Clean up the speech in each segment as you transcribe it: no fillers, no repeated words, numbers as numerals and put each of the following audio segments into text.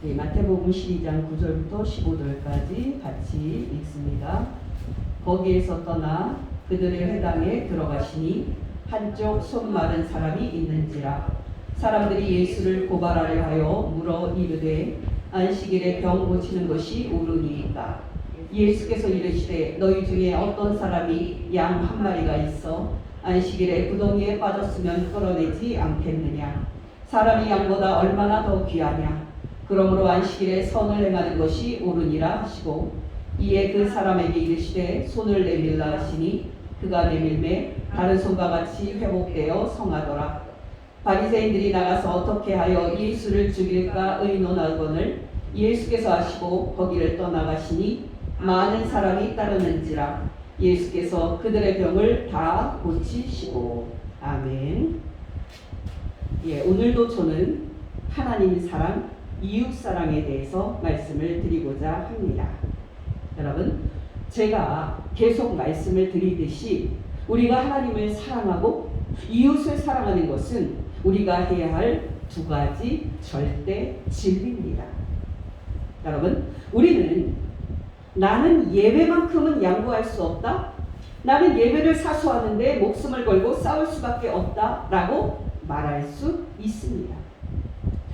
마태복음 12장 9절부터 15절까지 같이 읽습니다. 거기에서 떠나 그들의 회당에 들어가시니 한쪽 손 마른 사람이 있는지라. 사람들이 예수를 고발하려 하여 물어 이르되 안식일에 병 고치는 것이 옳으니이까. 예수께서 이르시되 너희 중에 어떤 사람이 양 한 마리가 있어 안식일에 구덩이에 빠졌으면 끌어내지 않겠느냐. 사람이 양보다 얼마나 더 귀하냐. 그러므로 안식일에 선을 행하는 것이 옳으니라 하시고, 이에 그 사람에게 이르시되 손을 내밀라 하시니 그가 내밀매 다른 손과 같이 회복되어 성하더라. 바리새인들이 나가서 어떻게 하여 예수를 죽일까 의논하거늘 예수께서 하시고 거기를 떠나가시니 많은 사람이 따르는지라. 예수께서 그들의 병을 다 고치시고. 아멘. 오늘도 저는 하나님 사랑, 이웃 사랑에 대해서 말씀을 드리고자 합니다. 여러분, 제가 계속 말씀을 드리듯이 우리가 하나님을 사랑하고 이웃을 사랑하는 것은 우리가 해야 할 두 가지 절대 진리입니다. 여러분, 우리는 나는 예배만큼은 양보할 수 없다. 나는 예배를 사수하는데 목숨을 걸고 싸울 수밖에 없다 라고 말할 수 있습니다.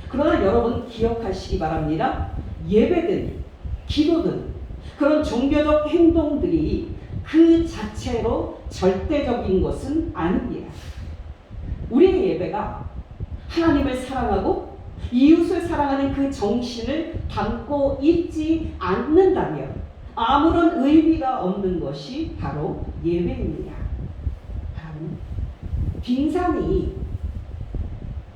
그러나 여러분 기억하시기 바랍니다. 예배든 기도든 그런 종교적 행동들이 그 자체로 절대적인 것은 아닙니다. 우리의 예배가 하나님을 사랑하고 이웃을 사랑하는 그 정신을 담고 있지 않는다면 아무런 의미가 없는 것이 바로 예배입니다. 빙산이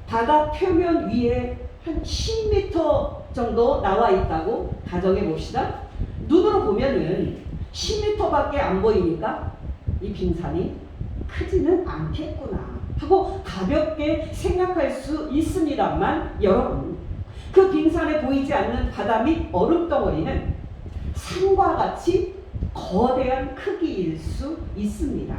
바다 표면 위에 한 10m 정도 나와 있다고 가정해 봅시다. 눈으로 보면은 10m밖에 안 보이니까 이 빙산이 크지는 않겠구나 하고 가볍게 생각할 수 있습니다만, 여러분, 그 빙산에 보이지 않는 바다 및 얼음덩어리는 산과 같이 거대한 크기일 수 있습니다.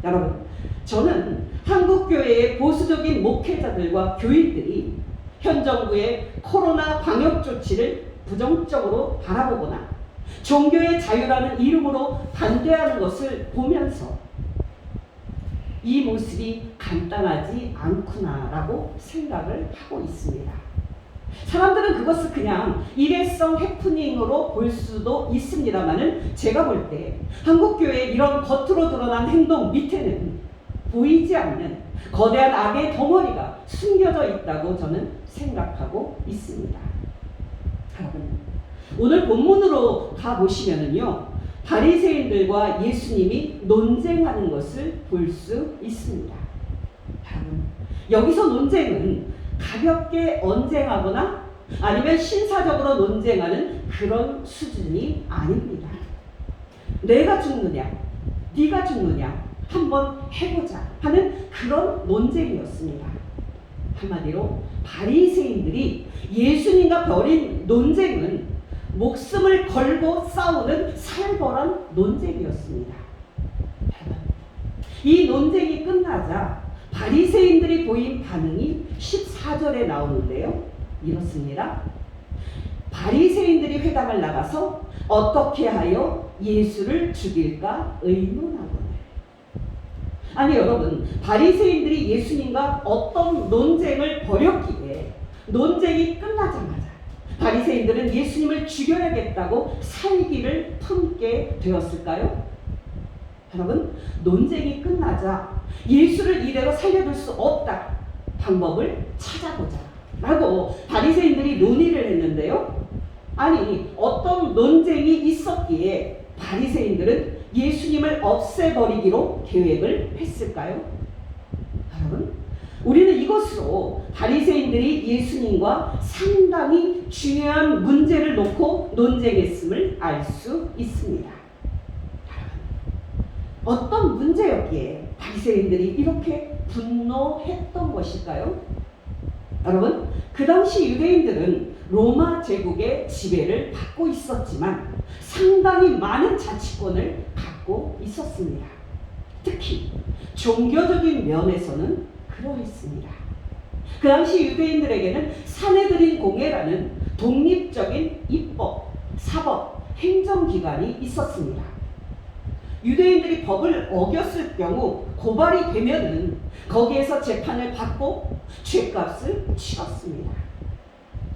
여러분, 저는 한국교회의 보수적인 목회자들과 교인들이 현 정부의 코로나 방역 조치를 부정적으로 바라보거나 종교의 자유라는 이름으로 반대하는 것을 보면서 이 모습이 간단하지 않구나라고 생각을 하고 있습니다. 사람들은 그것을 그냥 일회성 해프닝으로 볼 수도 있습니다만은, 제가 볼 때 한국교회의 이런 겉으로 드러난 행동 밑에는 보이지 않는 거대한 악의 덩어리가 숨겨져 있다고 저는 생각하고 있습니다. 여러분, 오늘 본문으로 가보시면은요, 바리새인들과 예수님이 논쟁하는 것을 볼 수 있습니다. 여러분, 여기서 논쟁은 가볍게 언쟁하거나 아니면 신사적으로 논쟁하는 그런 수준이 아닙니다. 내가 죽느냐, 네가 죽느냐, 한번 해보자 하는 그런 논쟁이었습니다. 한마디로 바리새인들이 예수님과 벌인 논쟁은 목숨을 걸고 싸우는 살벌한 논쟁이었습니다. 이 논쟁이 끝나자 바리새인들이 보인 반응이 14절에 나오는데요, 이렇습니다. 바리새인들이 회당을 나가서 어떻게 하여 예수를 죽일까 의논하거늘. 아니 여러분, 바리새인들이 예수님과 어떤 논쟁을 벌였기에 논쟁이 끝나자마자 바리새인들은 예수님을 죽여야겠다고 살기를 품게 되었을까요? 여러분, 논쟁이 끝나자 예수를 이대로 살려둘 수 없다, 방법을 찾아보자 라고 바리새인들이 논의를 했는데요, 아니 어떤 논쟁이 있었기에 바리새인들은 예수님을 없애버리기로 계획을 했을까요? 여러분, 우리는 이것으로 바리새인들이 예수님과 상당히 중요한 문제를 놓고 논쟁했음을 알 수 있습니다. 어떤 문제였기에 바리새인들이 이렇게 분노했던 것일까요? 여러분, 그 당시 유대인들은 로마 제국의 지배를 받고 있었지만 상당히 많은 자치권을 갖고 있었습니다. 특히 종교적인 면에서는 그러했습니다. 그 당시 유대인들에게는 사내들인 공회라는 독립적인 입법, 사법, 행정기관이 있었습니다. 유대인들이 법을 어겼을 경우 고발이 되면은 거기에서 재판을 받고 죄값을 치렀습니다.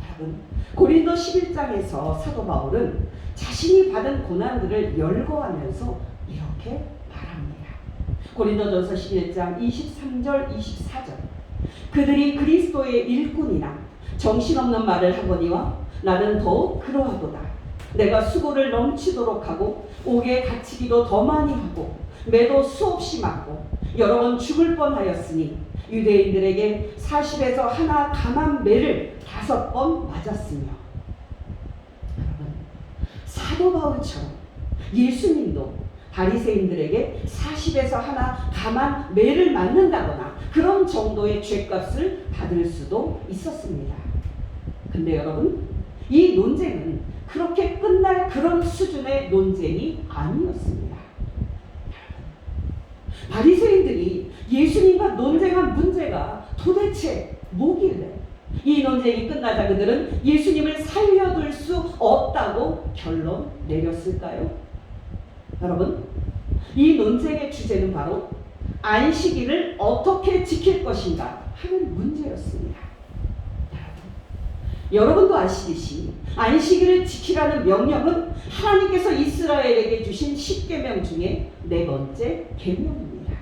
여러분, 고린도 11장에서 사도 바울은 자신이 받은 고난들을 열거하면서 이렇게 말합니다. 고린도전서 11장 23절 24절 그들이 그리스도의 일꾼이나 정신없는 말을 하거니와 나는 더욱 그러하도다. 내가 수고를 넘치도록 하고 옥에 갇히기도 더 많이 하고 매도 수없이 맞고 여러 번 죽을 뻔하였으니 유대인들에게 40에서 하나 감한 매를 5번 맞았으며. 여러분, 사도 바울처럼 예수님도 바리새인들에게 40에서 하나 감한 매를 맞는다거나 그런 정도의 죄값을 받을 수도 있었습니다. 근데 여러분, 이 논쟁은 그렇게 끝날 그런 수준의 논쟁이 아니었습니다. 바리새인들이 예수님과 논쟁한 문제가 도대체 뭐길래 이 논쟁이 끝나자 그들은 예수님을 살려둘 수 없다고 결론 내렸을까요? 여러분, 이 논쟁의 주제는 바로 안식일을 어떻게 지킬 것인가 하는 문제였습니다. 여러분도 아시듯이 안식일을 지키라는 명령은 하나님께서 이스라엘에게 주신 10계명 중에 4번째 계명입니다.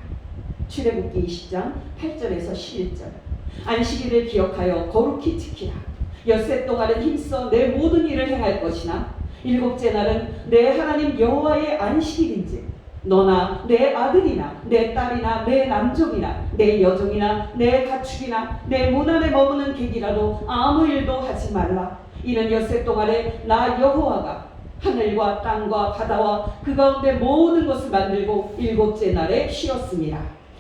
출애굽기 20장 8절에서 11절 안식일을 기억하여 거룩히 지키라. 엿새 동안은 힘써 내 모든 일을 행할 것이나 일곱째 날은 내 하나님 여호와의 안식일인지 너나 내 아들이나 내 딸이나 내 남종이나 내 여종이나 내 가축이나 내 문 안에 머무는 객이라도 아무 일도 하지 말라. 이는 엿새 동안에 나 여호와가 하늘과 땅과 바다와 그 가운데 모든 것을 만들고 일곱째 날에 쉬었습니다.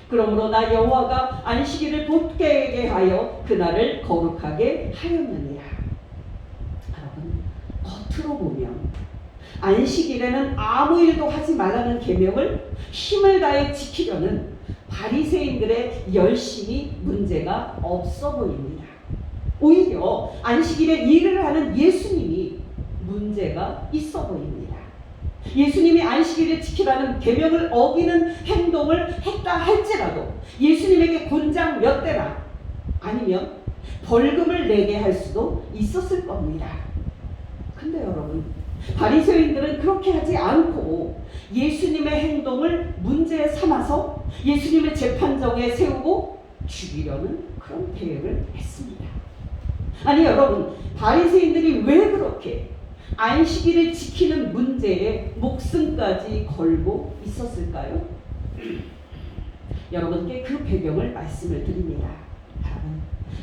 그러므로 나 여호와가 안식일을 복되게 하여 그날을 거룩하게 하였느니라. 여러분, 겉으로 보면 안식일에는 아무 일도 하지 말라는 계명을 힘을 다해 지키려는 바리새인들의 열심이 문제가 없어 보입니다. 오히려 안식일에 일을 하는 예수님이 문제가 있어 보입니다. 예수님이 안식일을 지키라는 계명을 어기는 행동을 했다 할지라도 예수님에게 곤장 몇 대나 아니면 벌금을 내게 할 수도 있었을 겁니다. 근데 여러분, 바리새인들은 그렇게 하지 않고 예수님의 행동을 문제 삼아서 예수님을 재판정에 세우고 죽이려는 그런 계획을 했습니다. 아니 여러분, 바리새인들이 왜 그렇게 안식일을 지키는 문제에 목숨까지 걸고 있었을까요? 여러분께 그 배경을 말씀을 드립니다.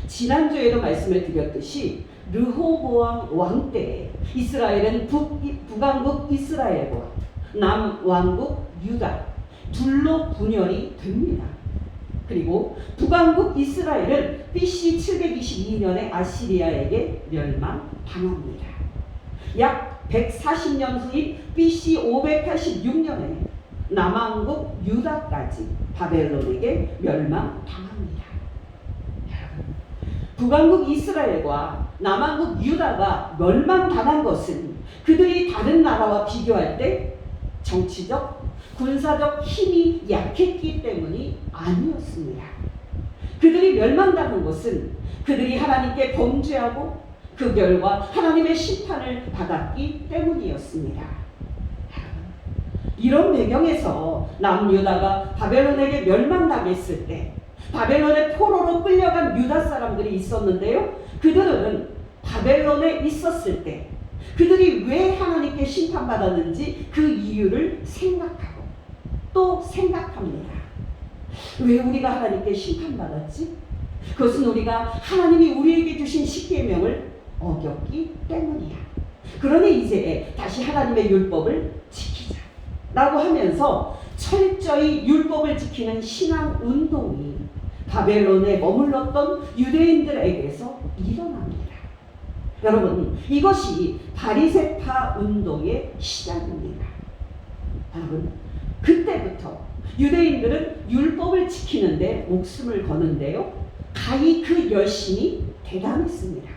지난주에도 말씀을 드렸듯이 르호보암 왕 때 이스라엘은 북왕국 이스라엘과 남왕국 유다 둘로 분열이 됩니다. 그리고 북왕국 이스라엘은 BC 722년에 아시리아에게 멸망당합니다. 약 140년 후인 BC 586년에 남왕국 유다까지 바벨론에게 멸망당합니다. 북왕국 이스라엘과 남왕국 유다가 멸망당한 것은 그들이 다른 나라와 비교할 때 정치적, 군사적 힘이 약했기 때문이 아니었습니다. 그들이 멸망당한 것은 그들이 하나님께 범죄하고 그 결과 하나님의 심판을 받았기 때문이었습니다. 이런 배경에서 남유다가 바벨론에게 멸망당했을 때 바벨론의 포로로 끌려간 유다 사람들이 있었는데요. 그들은 바벨론에 있었을 때 그들이 왜 하나님께 심판받았는지 그 이유를 생각하고 또 생각합니다. 왜 우리가 하나님께 심판받았지? 그것은 우리가 하나님이 우리에게 주신 십계명을 어겼기 때문이야. 그러니 이제 다시 하나님의 율법을 지키자 라고 하면서 철저히 율법을 지키는 신앙 운동이 바벨론에 머물렀던 유대인들에게서 일어납니다. 여러분, 이것이 바리새파 운동의 시작입니다. 여러분, 그때부터 유대인들은 율법을 지키는데 목숨을 거는데요. 가히 그 열심이 대단했습니다.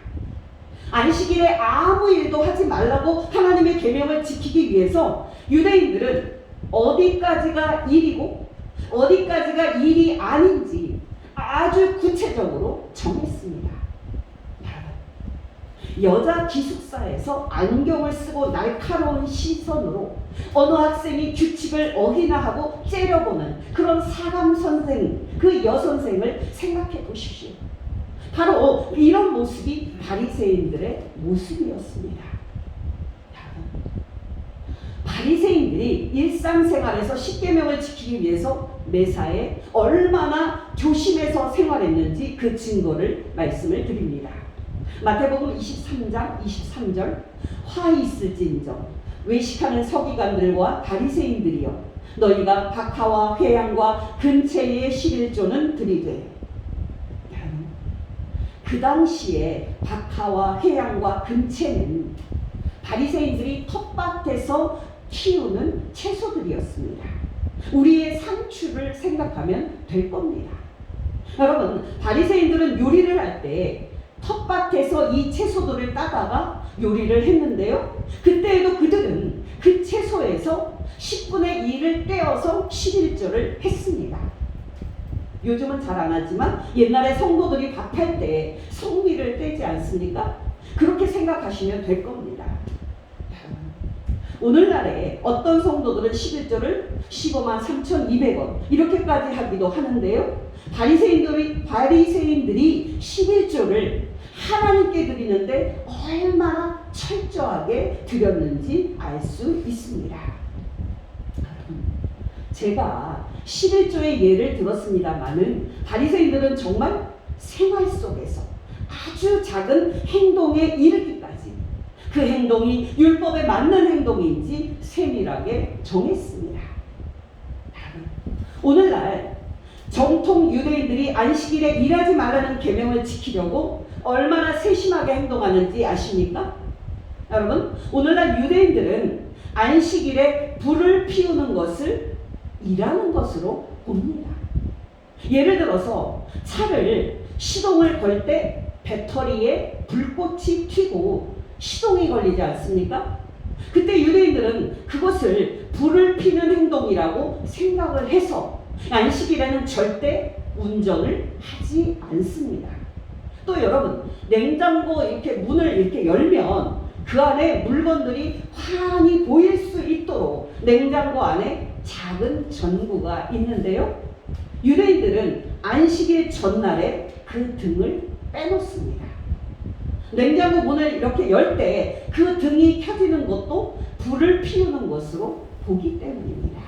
안식일에 아무 일도 하지 말라고 하나님의 계명을 지키기 위해서 유대인들은 어디까지가 일이고 어디까지가 일이 아닌지 아주 구체적으로 정했습니다. 여자 기숙사에서 안경을 쓰고 날카로운 시선으로 어느 학생이 규칙을 어기나 하고 째려보는 그런 사감 선생, 그 여선생을 생각해 보십시오. 바로 이런 모습이 바리새인들의 모습이었습니다. 바리새인들이 일상생활에서 십계명을 지키기 위해서 매사에 얼마나 조심해서 생활했는지 그 증거를 말씀을 드립니다. 마태복음 23장 23절 화 있을진저 외식하는 서기관들과 바리새인들이여 너희가 박하와 회양과 근체의 11조는 드리되. 그 당시에 박하와 회양과 근체는 바리새인들이 텃밭에서 키우는 채소들이었습니다. 우리의 상추를 생각하면 될 겁니다. 여러분, 바리새인들은 요리를 할 때 텃밭에서 이 채소들을 따다가 요리를 했는데요. 그때에도 그들은 그 채소에서 10분의 1을 떼어서 11조를 했습니다. 요즘은 잘 안 하지만 옛날에 성도들이 밥할 때 성미를 떼지 않습니까? 그렇게 생각하시면 될 겁니다. 오늘날에 어떤 성도들은 11조를 15만 3,200원 이렇게까지 하기도 하는데요. 바리새인들이 11조를 하나님께 드리는데 얼마나 철저하게 드렸는지 알 수 있습니다. 제가 11조의 예를 들었습니다마는 바리새인들은 정말 생활 속에서 아주 작은 행동에 이르기까지 그 행동이 율법에 맞는 행동인지 세밀하게 정했습니다. 오늘날 정통 유대인들이 안식일에 일하지 말라는 계명을 지키려고 얼마나 세심하게 행동하는지 아십니까? 여러분, 오늘날 유대인들은 안식일에 불을 피우는 것을 일하는 것으로 봅니다. 예를 들어서 차를 시동을 걸 때 배터리에 불꽃이 튀고 시동이 걸리지 않습니까? 그때 유대인들은 그것을 불을 피는 행동이라고 생각을 해서 안식일에는 절대 운전을 하지 않습니다. 또 여러분, 냉장고 이렇게 문을 이렇게 열면 그 안에 물건들이 환히 보일 수 있도록 냉장고 안에 작은 전구가 있는데요. 유대인들은 안식일 전날에 그 등을 빼놓습니다. 냉장고 문을 이렇게 열 때 그 등이 켜지는 것도 불을 피우는 것으로 보기 때문입니다.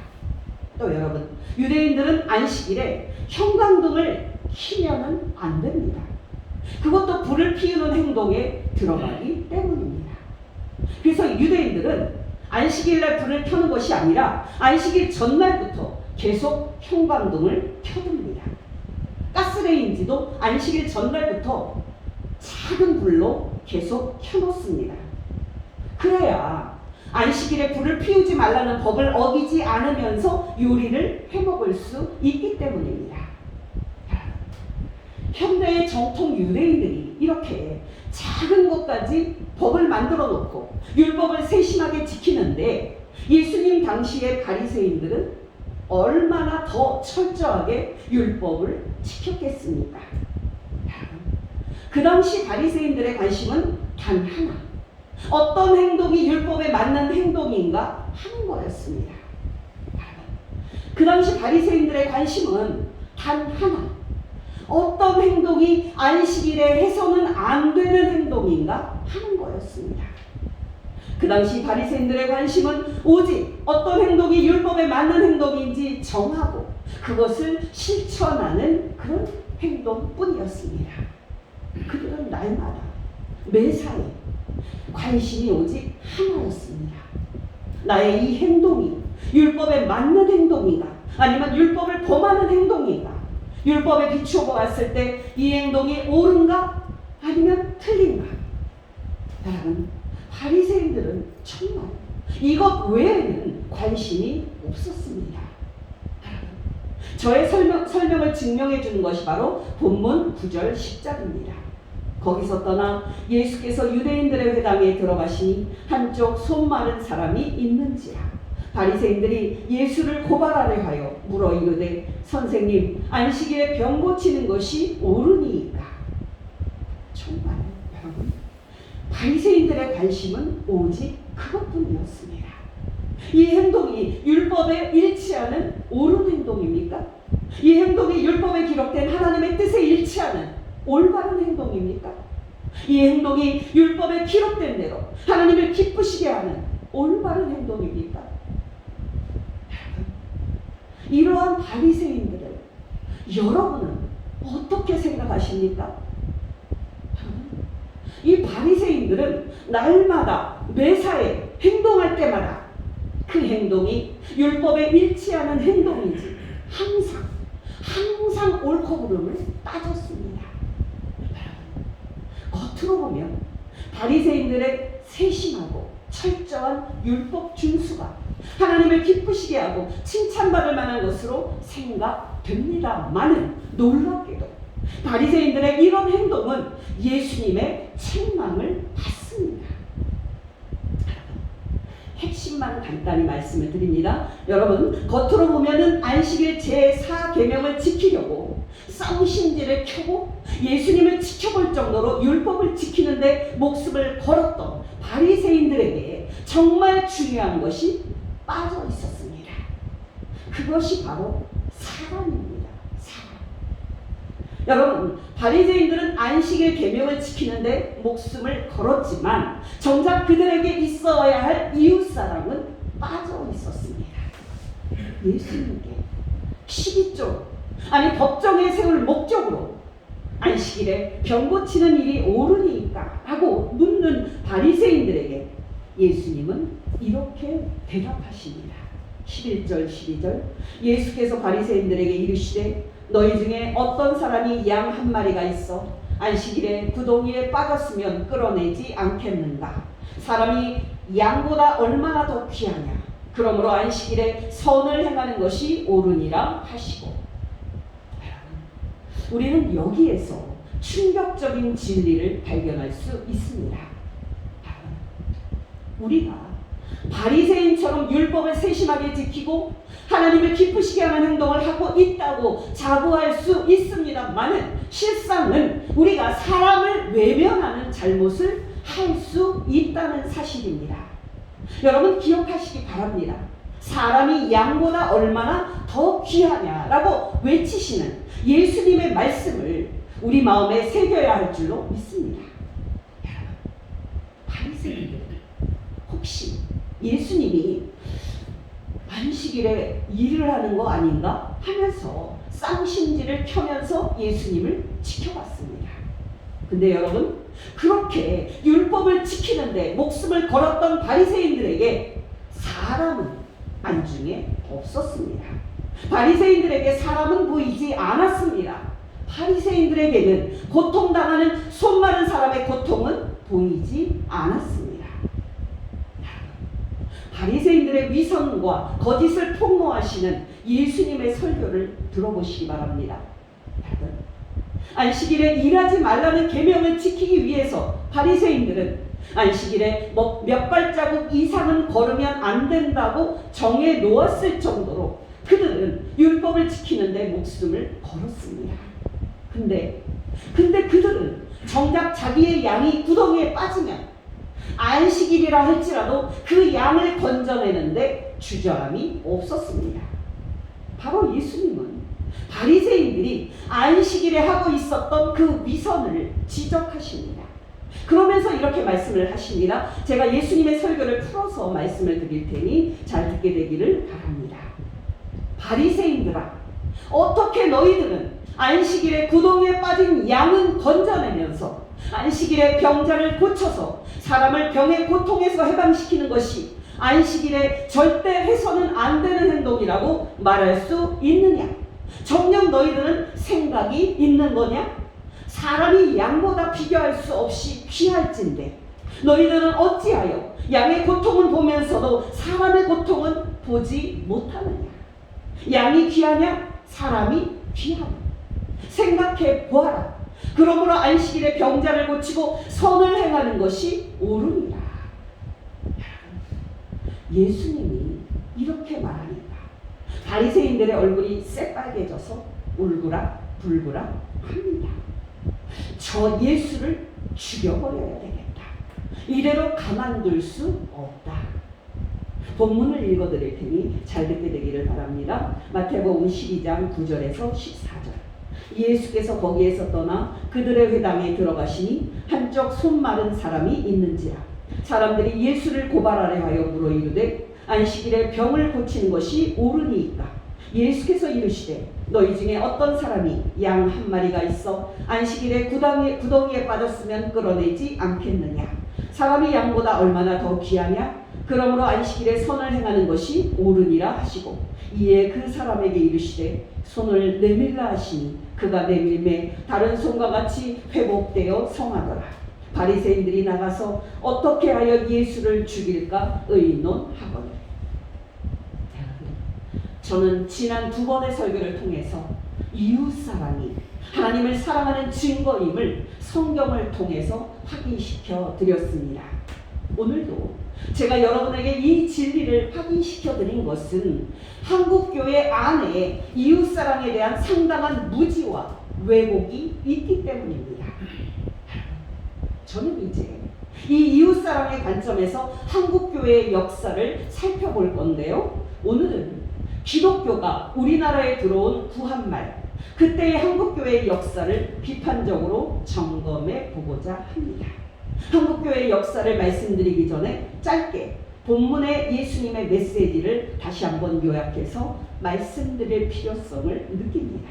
또 여러분, 유대인들은 안식일에 형광등을 켜면은 안 됩니다. 그것도 불을 피우는 행동에 들어가기 때문입니다. 그래서 유대인들은 안식일날 불을 켜는 것이 아니라 안식일 전날부터 계속 형광등을 켜둡니다. 가스레인지도 안식일 전날부터 작은 불로 계속 켜놓습니다. 그래야 안식일에 불을 피우지 말라는 법을 어기지 않으면서 요리를 해먹을 수 있기 때문입니다. 현대의 정통 유대인들이 이렇게 작은 것까지 법을 만들어 놓고 율법을 세심하게 지키는데 예수님 당시의 바리새인들은 얼마나 더 철저하게 율법을 지켰겠습니까? 그 당시 바리새인들의 관심은 단 하나, 어떤 행동이 율법에 맞는 행동인가 하는 거였습니다. 그 당시 바리새인들의 관심은 단 하나, 어떤 행동이 안식일에 해서는 안 되는 행동인가 하는 거였습니다. 그 당시 바리새인들의 관심은 오직 어떤 행동이 율법에 맞는 행동인지 정하고 그것을 실천하는 그런 행동뿐이었습니다. 그들은 날마다 매사에 관심이 오직 하나였습니다. 나의 이 행동이 율법에 맞는 행동인가 아니면 율법을 범하는 행동인가, 율법에 비추어 봤을 때 이 행동이 옳은가 아니면 틀린가. 여러분, 바리새인들은 정말 이것 외에는 관심이 없었습니다. 저의 설명을 증명해 주는 것이 바로 본문 9절 10절입니다. 거기서 떠나 예수께서 유대인들의 회당에 들어가시니 한쪽 손 마른 사람이 있는지라. 바리새인들이 예수를 고발하려 하여 물어 이르되 선생님, 안식일에 병 고치는 것이 옳으니이까? 정말 여러분, 바리새인들의 관심은 오직 그것뿐이었습니다. 이 행동이 율법에 일치하는 옳은 행동입니까? 이 행동이 율법에 기록된 하나님의 뜻에 일치하는 올바른 행동입니까? 이 행동이 율법에 기록된 대로 하나님을 기쁘시게 하는 올바른 행동입니까? 이러한 바리새인들을 여러분은 어떻게 생각하십니까? 이 바리새인들은 날마다 매사에 행동할 때마다 그 행동이 율법에 일치하는 행동인지 항상 옳고 그름을 따졌습니다. 겉으로 보면 바리새인들의 세심하고 철저한 율법 준수가 하나님을 기쁘시게 하고 칭찬받을 만한 것으로 생각됩니다마는 놀랍게도 바리새인들의 이런 행동은 예수님의 책망을 받습니다. 핵심만 간단히 말씀을 드립니다. 여러분, 겉으로 보면은 안식일 제4계명을 지키려고 쌍심지를 켜고 예수님을 지켜볼 정도로 율법을 지키는데 목숨을 걸었던 바리새인들에게 정말 중요한 것이 빠져 있었습니다. 그것이 바로 사랑입니다. 사랑. 여러분, 바리새인들은 안식일 계명을 지키는데 목숨을 걸었지만 정작 그들에게 있어야 할 이웃사랑은 빠져 있었습니다. 예수님께 12조, 아니 법정에 세울 목적으로 안식일에 병 고치는 일이 옳으니까 하고 묻는 바리새인들에게 예수님은 이렇게 대답하십니다. 11절 12절 예수께서 바리새인들에게 이르시되 너희 중에 어떤 사람이 양 한 마리가 있어 안식일에 구덩이에 빠졌으면 끌어내지 않겠는가? 사람이 양보다 얼마나 더 귀하냐? 그러므로 안식일에 선을 행하는 것이 옳으니라 하시고. 우리는 여기에서 충격적인 진리를 발견할 수 있습니다. 우리가 바리새인처럼 율법을 세심하게 지키고 하나님을 기쁘시게 하는 행동을 하고 있다고 자부할 수 있습니다만은 실상은 우리가 사람을 외면하는 잘못을 할 수 있다는 사실입니다. 여러분 기억하시기 바랍니다. 사람이 양보다 얼마나 더 귀하냐라고 외치시는 예수님의 말씀을 우리 마음에 새겨야 할 줄로 믿습니다. 여러분, 바리새인들 혹시 예수님이 안식일에 일을 하는 거 아닌가 하면서 쌍심지를 켜면서 예수님을 지켜봤습니다. 근데 여러분, 그렇게 율법을 지키는데 목숨을 걸었던 바리새인들에게 사람은 안중에 없었습니다. 바리새인들에게 사람은 보이지 않았습니다. 바리새인들에게는 고통당하는 손 마른 사람의 고통은 보이지 않았습니다. 바리새인들의 위선과 거짓을 폭로하시는 예수님의 설교를 들어보시기 바랍니다. 안식일에 일하지 말라는 계명을 지키기 위해서 바리새인들은 안식일에 몇 발자국 이상은 걸으면 안 된다고 정해 놓았을 정도로 그들은 율법을 지키는데 목숨을 걸었습니다. 근데 그들은 정작 자기의 양이 구덩이에 빠지면 안식일이라 할지라도 그 양을 건져내는데 주저함이 없었습니다. 바로 예수님은 바리새인들이 안식일에 하고 있었던 그 위선을 지적하십니다. 그러면서 이렇게 말씀을 하십니다. 제가 예수님의 설교를 풀어서 말씀을 드릴 테니 잘 듣게 되기를 바랍니다. 바리새인들아, 어떻게 너희들은 안식일에 구덩이에 빠진 양은 건져내면서 안식일에 병자를 고쳐서 사람을 병의 고통에서 해방시키는 것이 안식일에 절대 해서는 안 되는 행동이라고 말할 수 있느냐? 정녕 너희들은 생각이 있는 거냐? 사람이 양보다 비교할 수 없이 귀할진데 너희들은 어찌하여 양의 고통은 보면서도 사람의 고통은 보지 못하느냐? 양이 귀하냐? 사람이 귀하냐? 생각해 보아라. 그러므로 안식일에 병자를 고치고 선을 행하는 것이 옳으니라. 예수님이 이렇게 말하니까 바리새인들의 얼굴이 새빨개져서 울그락 불그락 합니다. 저 예수를 죽여버려야 되겠다. 이대로 가만둘 수 없다. 본문을 읽어드릴 테니 잘 듣게 되기를 바랍니다. 마태복음 12장 9절에서 14절. 예수께서 거기에서 떠나 그들의 회당에 들어가시니 한쪽 손 마른 사람이 있는지라. 사람들이 예수를 고발하려 하여 물어 이르되 안식일에 병을 고치는 것이 옳으니이까. 예수께서 이르시되 너희 중에 어떤 사람이 양 한 마리가 있어 안식일에 구덩이에 빠졌으면 끌어내지 않겠느냐. 사람이 양보다 얼마나 더 귀하냐. 그러므로 안식일에 선을 행하는 것이 옳으니라 하시고 이에 그 사람에게 이르시되 손을 내밀라 하시니 그가 내밀매 다른 손과 같이 회복되어 성하더라. 바리새인들이 나가서 어떻게 하여 예수를 죽일까 의논하거늘. 저는 지난 2번의 설교를 통해서 이웃사랑이 하나님을 사랑하는 증거임을 성경을 통해서 확인시켜 드렸습니다. 오늘도 제가 여러분에게 이 진리를 확인시켜 드린 것은 한국교회 안에 이웃사랑에 대한 상당한 무지와 왜곡이 있기 때문입니다. 저는 이제 이 이웃사랑의 관점에서 한국교회의 역사를 살펴볼 건데요. 오늘은 기독교가 우리나라에 들어온 구한말, 그때의 한국교회의 역사를 비판적으로 점검해 보고자 합니다. 한국교회의 역사를 말씀드리기 전에 짧게 본문의 예수님의 메시지를 다시 한번 요약해서 말씀드릴 필요성을 느낍니다.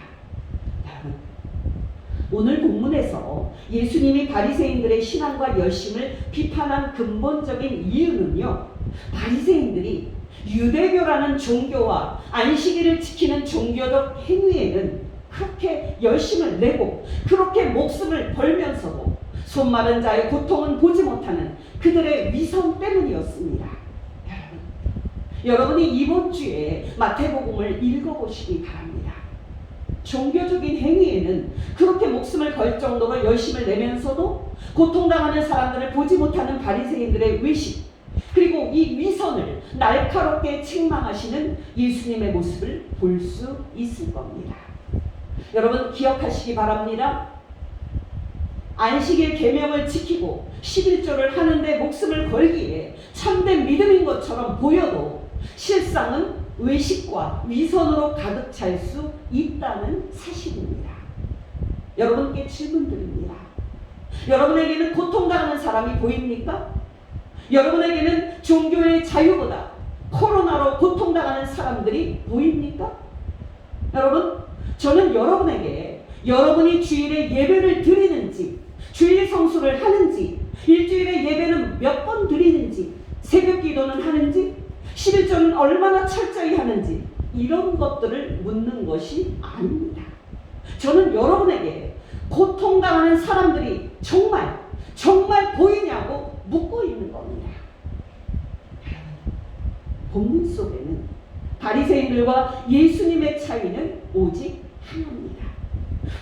오늘 본문에서 예수님이 바리새인들의 신앙과 열심을 비판한 근본적인 이유는요, 바리새인들이 유대교라는 종교와 안식일을 지키는 종교적 행위에는 그렇게 열심을 내고 그렇게 목숨을 걸면서도 손 마른 자의 고통은 보지 못하는 그들의 위선 때문이었습니다. 여러분이 이번 주에 마태복음을 읽어보시기 바랍니다. 종교적인 행위에는 그렇게 목숨을 걸 정도로 열심을 내면서도 고통당하는 사람들을 보지 못하는 바리새인들의 외식, 그리고 이 위선을 날카롭게 책망하시는 예수님의 모습을 볼 수 있을 겁니다. 여러분 기억하시기 바랍니다. 안식일 계명을 지키고 11조를 하는데 목숨을 걸기에 참된 믿음인 것처럼 보여도 실상은 외식과 위선으로 가득 찰 수 있다는 사실입니다. 여러분께 질문드립니다. 여러분에게는 고통당하는 사람이 보입니까? 여러분에게는 종교의 자유보다 코로나로 고통당하는 사람들이 보입니까? 여러분, 저는 여러분에게 여러분이 주일에 예배를 드리는지, 주일 성수를 하는지, 일주일에 예배는 몇 번 드리는지, 새벽 기도는 하는지, 11조는 얼마나 철저히 하는지, 이런 것들을 묻는 것이 아닙니다. 저는 여러분에게 고통당하는 사람들이 정말 보이냐고 묻고 있는 겁니다. 본문 속에는 바리새인들과 예수님의 차이는 오직 하나입니다.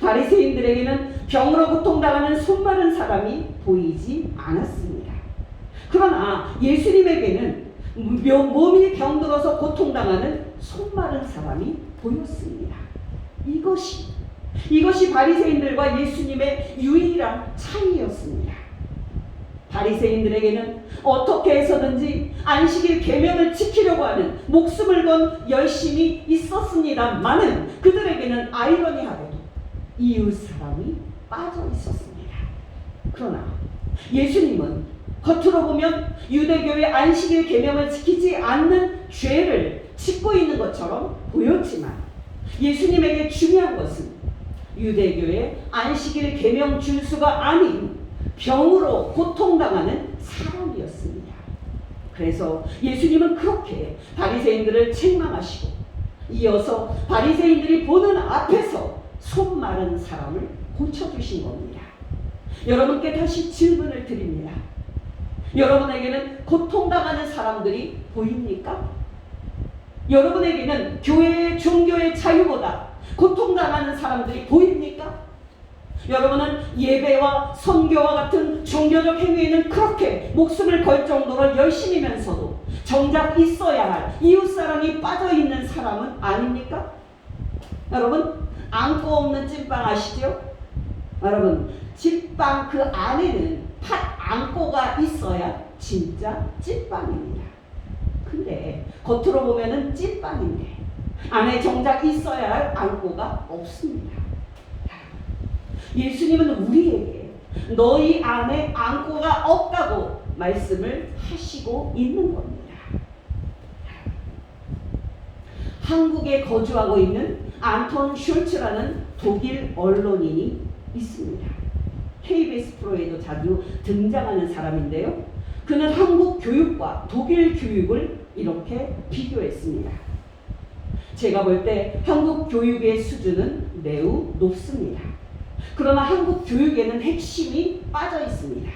바리새인들에게는 병으로 고통당하는 손 마른 사람이 보이지 않았습니다. 그러나 예수님에게는 몸이 병들어서 고통당하는 손 마른 사람이 보였습니다. 이것이 바리새인들과 예수님의 유일한 차이였습니다. 바리새인들에게는 어떻게 해서든지 안식일 계명을 지키려고 하는 목숨을 건 열심이 있었습니다만은 그들에게는 아이러니하게도 이웃 사람이 빠져 있었습니다. 그러나 예수님은 겉으로 보면 유대교의 안식일 계명을 지키지 않는 죄를 짓고 있는 것처럼 보였지만 예수님에게 중요한 것은 유대교의 안식일 계명 준수가 아닌 병으로 고통당하는 사람이었습니다. 그래서 예수님은 그렇게 바리새인들을 책망하시고 이어서 바리새인들이 보는 앞에서 손 마른 사람을 고쳐주신 겁니다. 여러분께 다시 질문을 드립니다. 여러분에게는 고통당하는 사람들이 보입니까? 여러분에게는 교회의 종교의 자유보다 고통당하는 사람들이 보입니까? 여러분은 예배와 선교와 같은 종교적 행위에는 그렇게 목숨을 걸 정도로 열심이면서도 정작 있어야 할 이웃사랑이 빠져있는 사람은 아닙니까? 여러분, 안고 없는 찐빵 아시죠? 여러분, 찐빵 그 안에는 팥 안고가 있어야 진짜 찐빵입니다. 근데 겉으로 보면은 찐빵인데 안에 정작 있어야 할 안고가 없습니다. 예수님은 우리에게 너희 안에 안고가 없다고 말씀을 하시고 있는 겁니다. 한국에 거주하고 있는 안톤 슐츠라는 독일 언론인이 있습니다. KBS 프로에도 자주 등장하는 사람인데요. 그는 한국 교육과 독일 교육을 이렇게 비교했습니다. 제가 볼 때 한국 교육의 수준은 매우 높습니다. 그러나 한국 교육에는 핵심이 빠져 있습니다.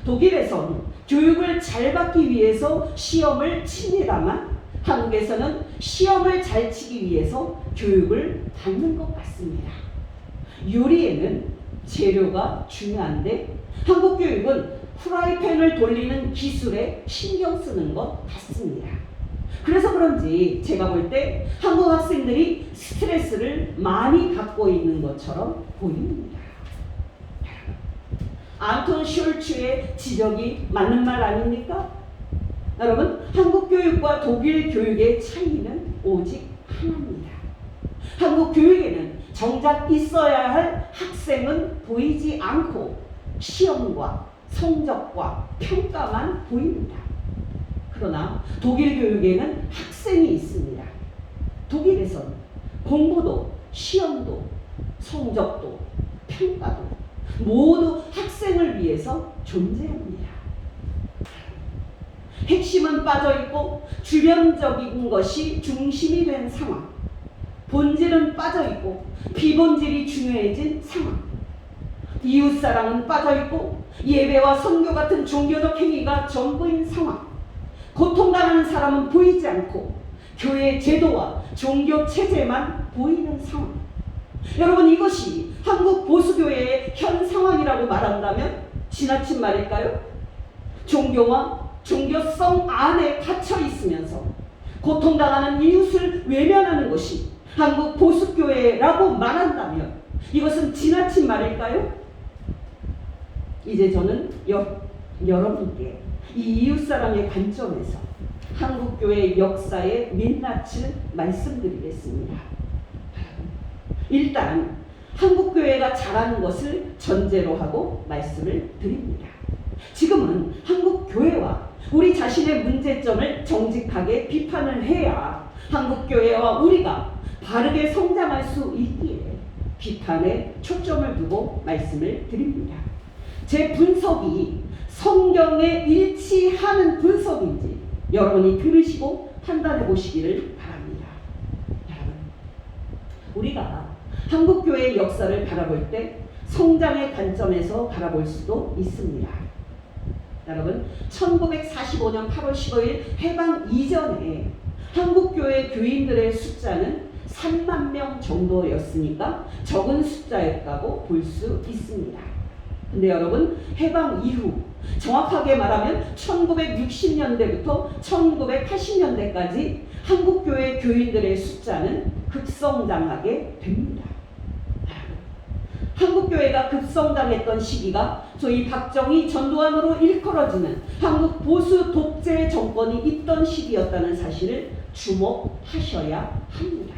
독일에서는 교육을 잘 받기 위해서 시험을 칩니다만 한국에서는 시험을 잘 치기 위해서 교육을 받는 것 같습니다. 요리에는 재료가 중요한데 한국 교육은 프라이팬을 돌리는 기술에 신경 쓰는 것 같습니다. 그래서 그런지 제가 볼 때 한국 학생들이 스트레스를 많이 받고 있는 것처럼 보입니다. 안톤 슐츠의 지적이 맞는 말 아닙니까? 여러분, 한국 교육과 독일 교육의 차이는 오직 하나입니다. 한국 교육에는 정작 있어야 할 학생은 보이지 않고 시험과 성적과 평가만 보입니다. 그러나 독일 교육에는 학생이 있습니다. 독일에서는 공부도 시험도 성적도 평가도 모두 학생을 위해서 존재합니다. 핵심은 빠져있고 주변적인 것이 중심이 된 상황, 본질은 빠져있고 비본질이 중요해진 상황, 이웃사랑은 빠져있고 예배와 선교 같은 종교적 행위가 전부인 상황, 고통당하는 사람은 보이지 않고 교회 제도와 종교 체제만 보이는 상황. 여러분, 이것이 한국 보수교회의 현 상황이라고 말한다면 지나친 말일까요? 종교와 종교성 안에 갇혀 있으면서 고통당하는 이웃을 외면하는 것이 한국 보수교회라고 말한다면 이것은 지나친 말일까요? 이제 저는 여러분께 이 이웃사랑의 관점에서 한국교회 역사의 민낯을 말씀드리겠습니다. 일단 한국교회가 잘하는 것을 전제로 하고 말씀을 드립니다. 지금은 한국교회와 우리 자신의 문제점을 정직하게 비판을 해야 한국교회와 우리가 바르게 성장할 수 있기에 비판에 초점을 두고 말씀을 드립니다. 제 분석이 성경에 일치하는 분석인지 여러분이 들으시고 판단해 보시기를 바랍니다. 여러분, 우리가 한국교회의 역사를 바라볼 때 성장의 관점에서 바라볼 수도 있습니다. 여러분, 1945년 8월 15일 해방 이전에 한국교회 교인들의 숫자는 3만 명 정도였으니까 적은 숫자였다고 볼 수 있습니다. 근데 여러분, 해방 이후 정확하게 말하면 1960년대부터 1980년대까지 한국교회 교인들의 숫자는 급성장하게 됩니다. 한국교회가 급성장했던 시기가 소위 박정희 전두환으로 일컬어지는 한국 보수 독재 정권이 있던 시기였다는 사실을 주목하셔야 합니다.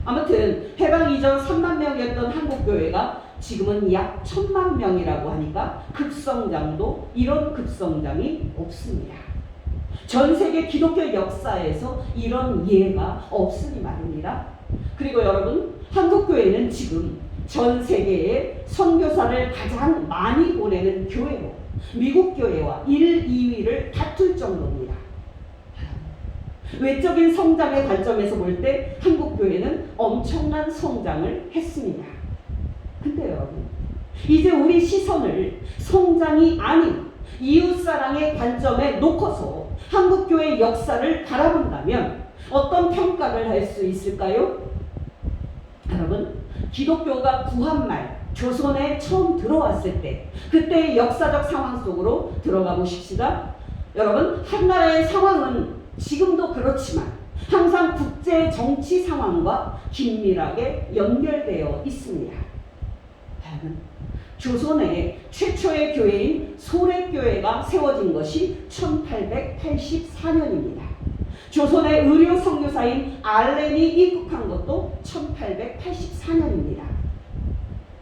아무튼 해방 이전 3만 명이었던 한국교회가 지금은 약 1000만 명이라고 하니까 급성장도 이런 급성장이 없습니다. 전 세계 기독교 역사에서 이런 예가 없으니 말입니다. 그리고 여러분, 한국교회는 지금 전 세계에 선교사를 가장 많이 보내는 교회로 미국 교회와 1, 2위를 다툴 정도입니다. 외적인 성장의 관점에서 볼 때 한국 교회는 엄청난 성장을 했습니다. 근데 여러분, 이제 우리 시선을 성장이 아닌 이웃사랑의 관점에 놓고서 한국교회 역사를 바라본다면 어떤 평가를 할 수 있을까요? 여러분, 기독교가 구한 말 조선에 처음 들어왔을 때 그때의 역사적 상황 속으로 들어가 보십시다. 여러분, 한나라의 상황은 지금도 그렇지만 항상 국제 정치 상황과 긴밀하게 연결되어 있습니다. 조선의 최초의 교회인 소래교회가 세워진 것이 1884년입니다. 조선의 의료 선교사인 알렌이 입국한 것도 1884년입니다.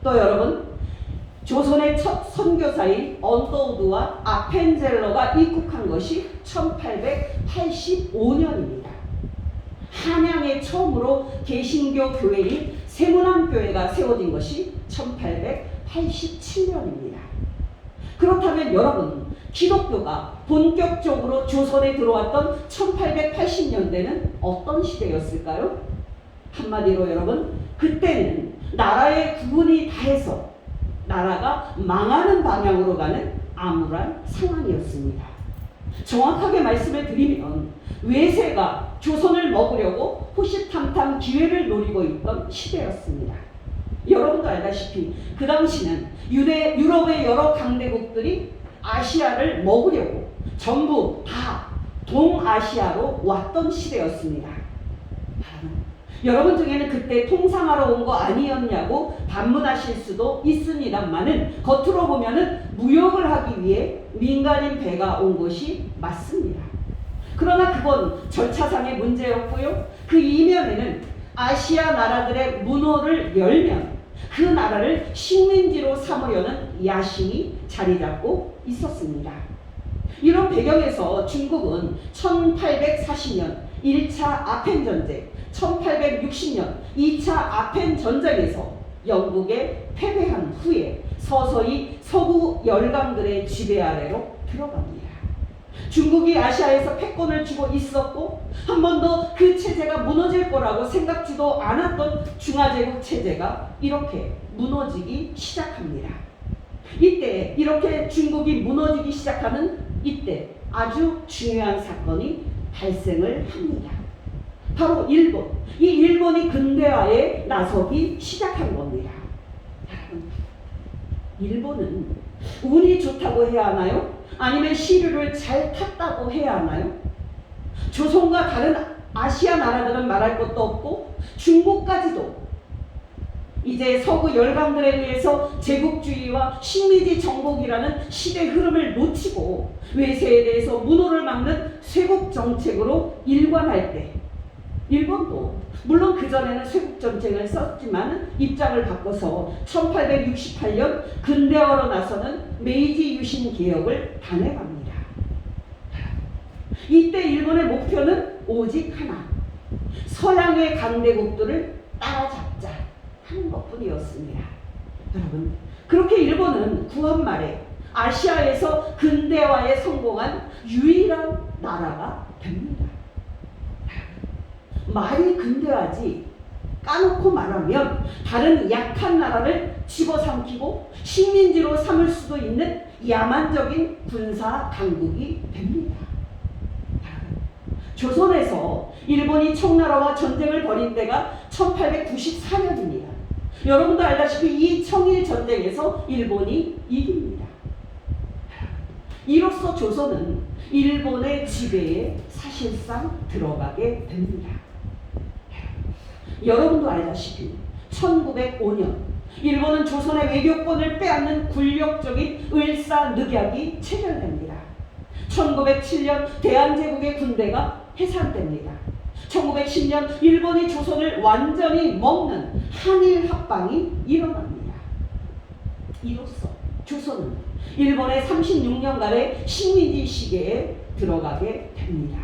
또 여러분, 조선의 첫 선교사인 언더우드와 아펜젤러가 입국한 것이 1885년입니다. 한양에 처음으로 개신교 교회인 세문안교회가 세워진 것이 1887년입니다. 그렇다면 여러분, 기독교가 본격적으로 조선에 들어왔던 1880년대는 어떤 시대였을까요? 한마디로 여러분, 그때는 나라의 구분이 다해서 나라가 망하는 방향으로 가는 암울한 상황이었습니다. 정확하게 말씀을 드리면 외세가 조선을 먹으려고 호시탐탐 기회를 노리고 있던 시대였습니다. 여러분도 알다시피 그 당시는 유럽의 여러 강대국들이 아시아를 먹으려고 전부 다 동아시아로 왔던 시대였습니다. 여러분 중에는 그때 통상하러 온 거 아니었냐고 반문하실 수도 있습니다만은 겉으로 보면은 무역을 하기 위해 민간인 배가 온 것이 맞습니다. 그러나 그건 절차상의 문제였고요. 그 이면에는 아시아 나라들의 문호를 열면 그 나라를 식민지로 삼으려는 야심이 자리 잡고 있었습니다. 이런 배경에서 중국은 1840년 1차 아펜 전쟁, 1860년 2차 아펜 전쟁에서 영국에 패배한 후에 서서히 서구 열강들의 지배 아래로 들어갑니다. 중국이 아시아에서 패권을 쥐고 있었고 한 번도 그 체제가 무너질 거라고 생각지도 않았던 중화제국 체제가 이렇게 무너지기 시작합니다. 이때 이렇게 중국이 무너지기 시작하는 이때 아주 중요한 사건이 발생을 합니다. 바로 일본. 이 일본이 근대화에 나서기 시작한 겁니다. 일본은 운이 좋다고 해야 하나요? 아니면 시류를 잘 탔다고 해야 하나요? 조선과 다른 아시아 나라들은 말할 것도 없고 중국까지도 이제 서구 열강들에 의해서 제국주의와 식민지 정복이라는 시대 흐름을 놓치고 외세에 대해서 문호를 막는 쇄국 정책으로 일관할 때 일본도 물론 그전에는 쇄국 정책을 썼지만 입장을 바꿔서 1868년 근대화로 나서는 메이지 유신 개혁을 단행합니다. 이때 일본의 목표는 오직 하나, 서양의 강대국들을 따라잡자 하는 것뿐이었습니다. 여러분, 그렇게 일본은 구한 말에 아시아에서 근대화에 성공한 유일한 나라가 됩니다. 말이 근대화지 까놓고 말하면 다른 약한 나라를 집어삼키고 식민지로 삼을 수도 있는 야만적인 군사 강국이 됩니다. 조선에서 일본이 청나라와 전쟁을 벌인 때가 1894년입니다. 여러분도 알다시피 이 청일 전쟁에서 일본이 이깁니다. 이로써 조선은 일본의 지배에 사실상 들어가게 됩니다. 여러분도 알다시피 1905년 일본은 조선의 외교권을 빼앗는 굴욕적인 을사늑약이 체결됩니다. 1907년 대한제국의 군대가 해산됩니다. 1910년 일본이 조선을 완전히 먹는 한일 합방이 일어납니다. 이로써 조선은 일본의 36년간의 식민지 시계에 들어가게 됩니다.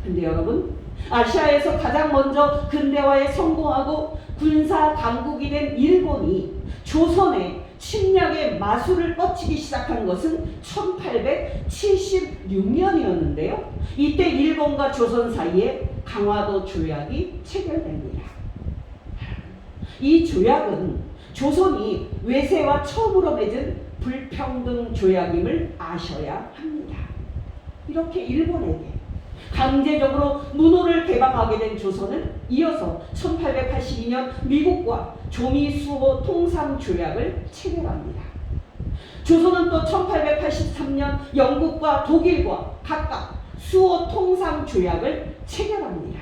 근데 여러분, 아시아에서 가장 먼저 근대화에 성공하고 군사 강국이 된 일본이 조선의 침략의 마술을 뻗치기 시작한 것은 1876년이었는데요. 이때 일본과 조선 사이에 강화도 조약이 체결됩니다. 이 조약은 조선이 외세와 처음으로 맺은 불평등 조약임을 아셔야 합니다. 이렇게 일본에게 강제적으로 문호를 개방하게 된 조선은 이어서 1882년 미국과 조미수호 통상조약을 체결합니다. 조선은 또 1883년 영국과 독일과 각각 수호 통상조약을 체결합니다.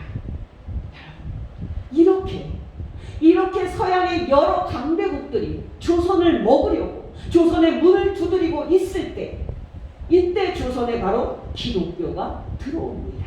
이렇게 서양의 여러 강대국들이 조선을 먹으려고 조선의 문을 두드리고 있을 때, 이때 조선에 바로 기독교가 들어옵니다.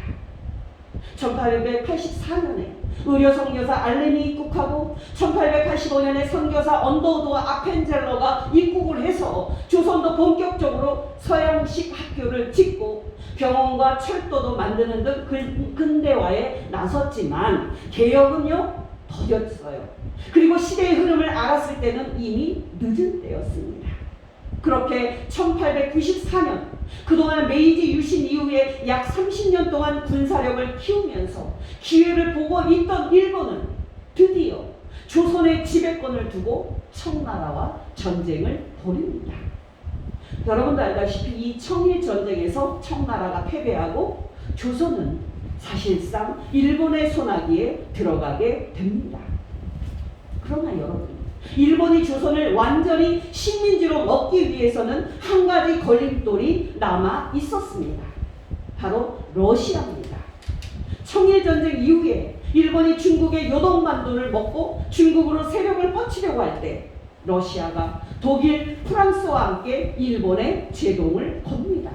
1884년에 의료 선교사 알렌이 입국하고 1885년에 선교사 언더우드와 아펜젤러가 입국을 해서 조선도 본격적으로 서양식 학교를 짓고 병원과 철도도 만드는 등 근대화에 나섰지만 개혁은요 더뎠어요. 그리고 시대의 흐름을 알았을 때는 이미 늦은 때였습니다. 그렇게 1894년, 그동안 메이지 유신 이후에 약 30년 동안 군사력을 키우면서 기회를 보고 있던 일본은 드디어 조선의 지배권을 두고 청나라와 전쟁을 벌입니다. 여러분도 알다시피 이 청일전쟁에서 청나라가 패배하고 조선은 사실상 일본의 손아귀에 들어가게 됩니다. 그러나 여러분, 일본이 조선을 완전히 식민지로 먹기 위해서는 한 가지 걸림돌이 남아 있었습니다. 바로 러시아입니다. 청일전쟁 이후에 일본이 중국의 요동반도를 먹고 중국으로 세력을 뻗치려고 할 때 러시아가 독일, 프랑스와 함께 일본에 제동을 겁니다.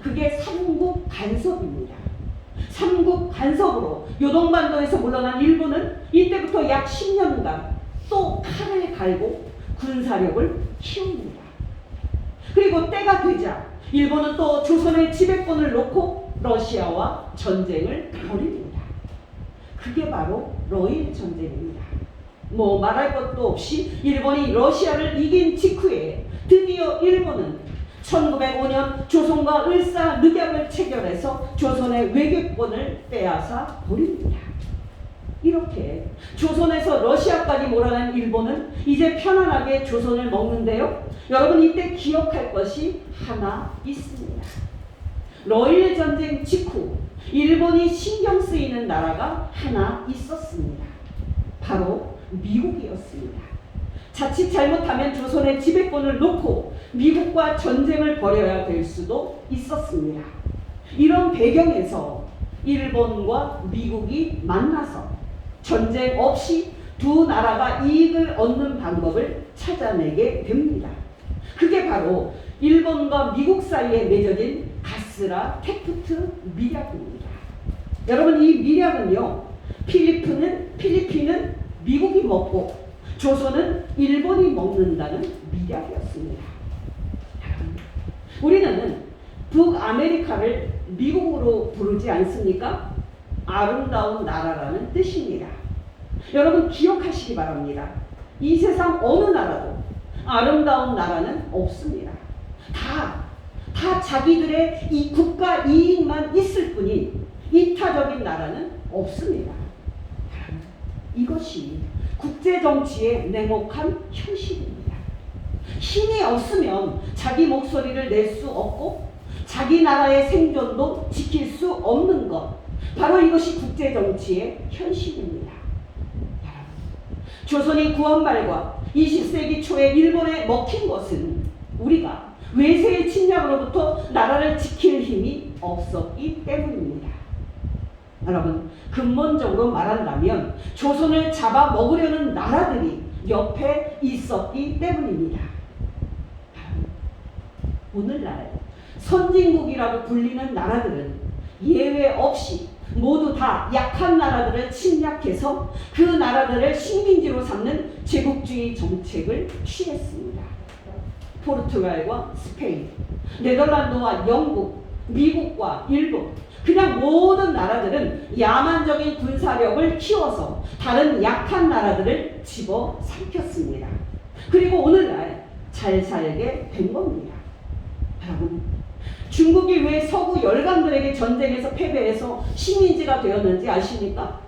그게 삼국 간섭입니다. 삼국 간섭으로 요동반도에서 물러난 일본은 이때부터 약 10년간 또 칼을 갈고 군사력을 키웁니다. 그리고 때가 되자 일본은 또 조선의 지배권을 놓고 러시아와 전쟁을 벌입니다. 그게 바로 러일 전쟁입니다. 말할 것도 없이 일본이 러시아를 이긴 직후에 드디어 일본은 1905년 조선과 을사늑약을 체결해서 조선의 외교권을 빼앗아 버립니다. 이렇게 조선에서 러시아까지 몰아난 일본은 이제 편안하게 조선을 먹는데요. 여러분, 이때 기억할 것이 하나 있습니다. 러일 전쟁 직후 일본이 신경 쓰이는 나라가 하나 있었습니다. 바로 미국이었습니다. 자칫 잘못하면 조선의 지배권을 놓고 미국과 전쟁을 벌여야 될 수도 있었습니다. 이런 배경에서 일본과 미국이 만나서 전쟁 없이 두 나라가 이익을 얻는 방법을 찾아내게 됩니다. 그게 바로 일본과 미국 사이에 맺어진 가스라 테프트 밀약입니다. 여러분, 이 밀약은요, 필리핀은 미국이 먹고 조선은 일본이 먹는다는 밀약이었습니다. 우리는 북아메리카를 미국으로 부르지 않습니까? 아름다운 나라라는 뜻입니다. 여러분, 기억하시기 바랍니다. 이 세상 어느 나라도 아름다운 나라는 없습니다. 다 자기들의 이 국가 이익만 있을 뿐인 이타적인 나라는 없습니다. 이것이 국제정치의 냉혹한 현실입니다. 힘이 없으면 자기 목소리를 낼 수 없고 자기 나라의 생존도 지킬 수 없는 것, 바로 이것이 국제정치의 현실입니다. 조선이 구한 말과 20세기 초에 일본에 먹힌 것은 우리가 외세의 침략으로부터 나라를 지킬 힘이 없었기 때문입니다. 여러분, 근본적으로 말한다면 조선을 잡아먹으려는 나라들이 옆에 있었기 때문입니다. 오늘날 선진국이라고 불리는 나라들은 예외 없이 모두 다 약한 나라들을 침략해서 그 나라들을 식민지로 삼는 제국주의 정책을 취했습니다. 포르투갈과 스페인, 네덜란드와 영국, 미국과 일본, 그냥 모든 나라들은 야만적인 군사력을 키워서 다른 약한 나라들을 집어삼켰습니다. 그리고 오늘날 잘 살게 된 겁니다. 여러분, 중국이 왜 서구 열강들에게 전쟁에서 패배해서 식민지가 되었는지 아십니까?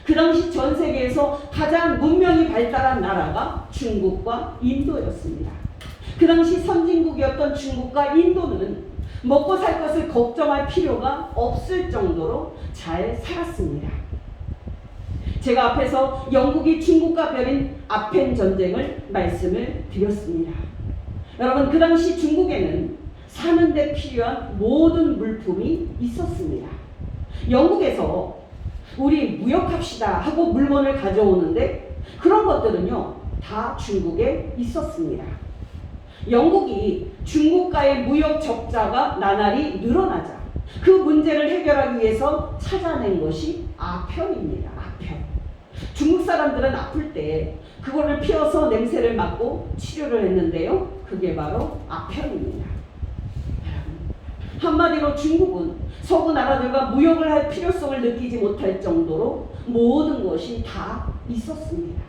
그 당시 전 세계에서 가장 문명이 발달한 나라가 중국과 인도였습니다. 그 당시 선진국이었던 중국과 인도는 먹고 살 것을 걱정할 필요가 없을 정도로 잘 살았습니다. 제가 앞에서 영국이 중국과 벌인 아펜 전쟁을 말씀을 드렸습니다. 여러분, 그 당시 중국에는 사는 데 필요한 모든 물품이 있었습니다. 영국에서 우리 무역합시다 하고 물건을 가져오는데 그런 것들은요 다 중국에 있었습니다. 영국이 중국과의 무역 적자가 나날이 늘어나자 그 문제를 해결하기 위해서 찾아낸 것이 아편입니다. 아편. 중국 사람들은 아플 때 그거를 피워서 냄새를 맡고 치료를 했는데요, 그게 바로 아편입니다. 한마디로 중국은 서구 나라들과 무역을 할 필요성을 느끼지 못할 정도로 모든 것이 다 있었습니다.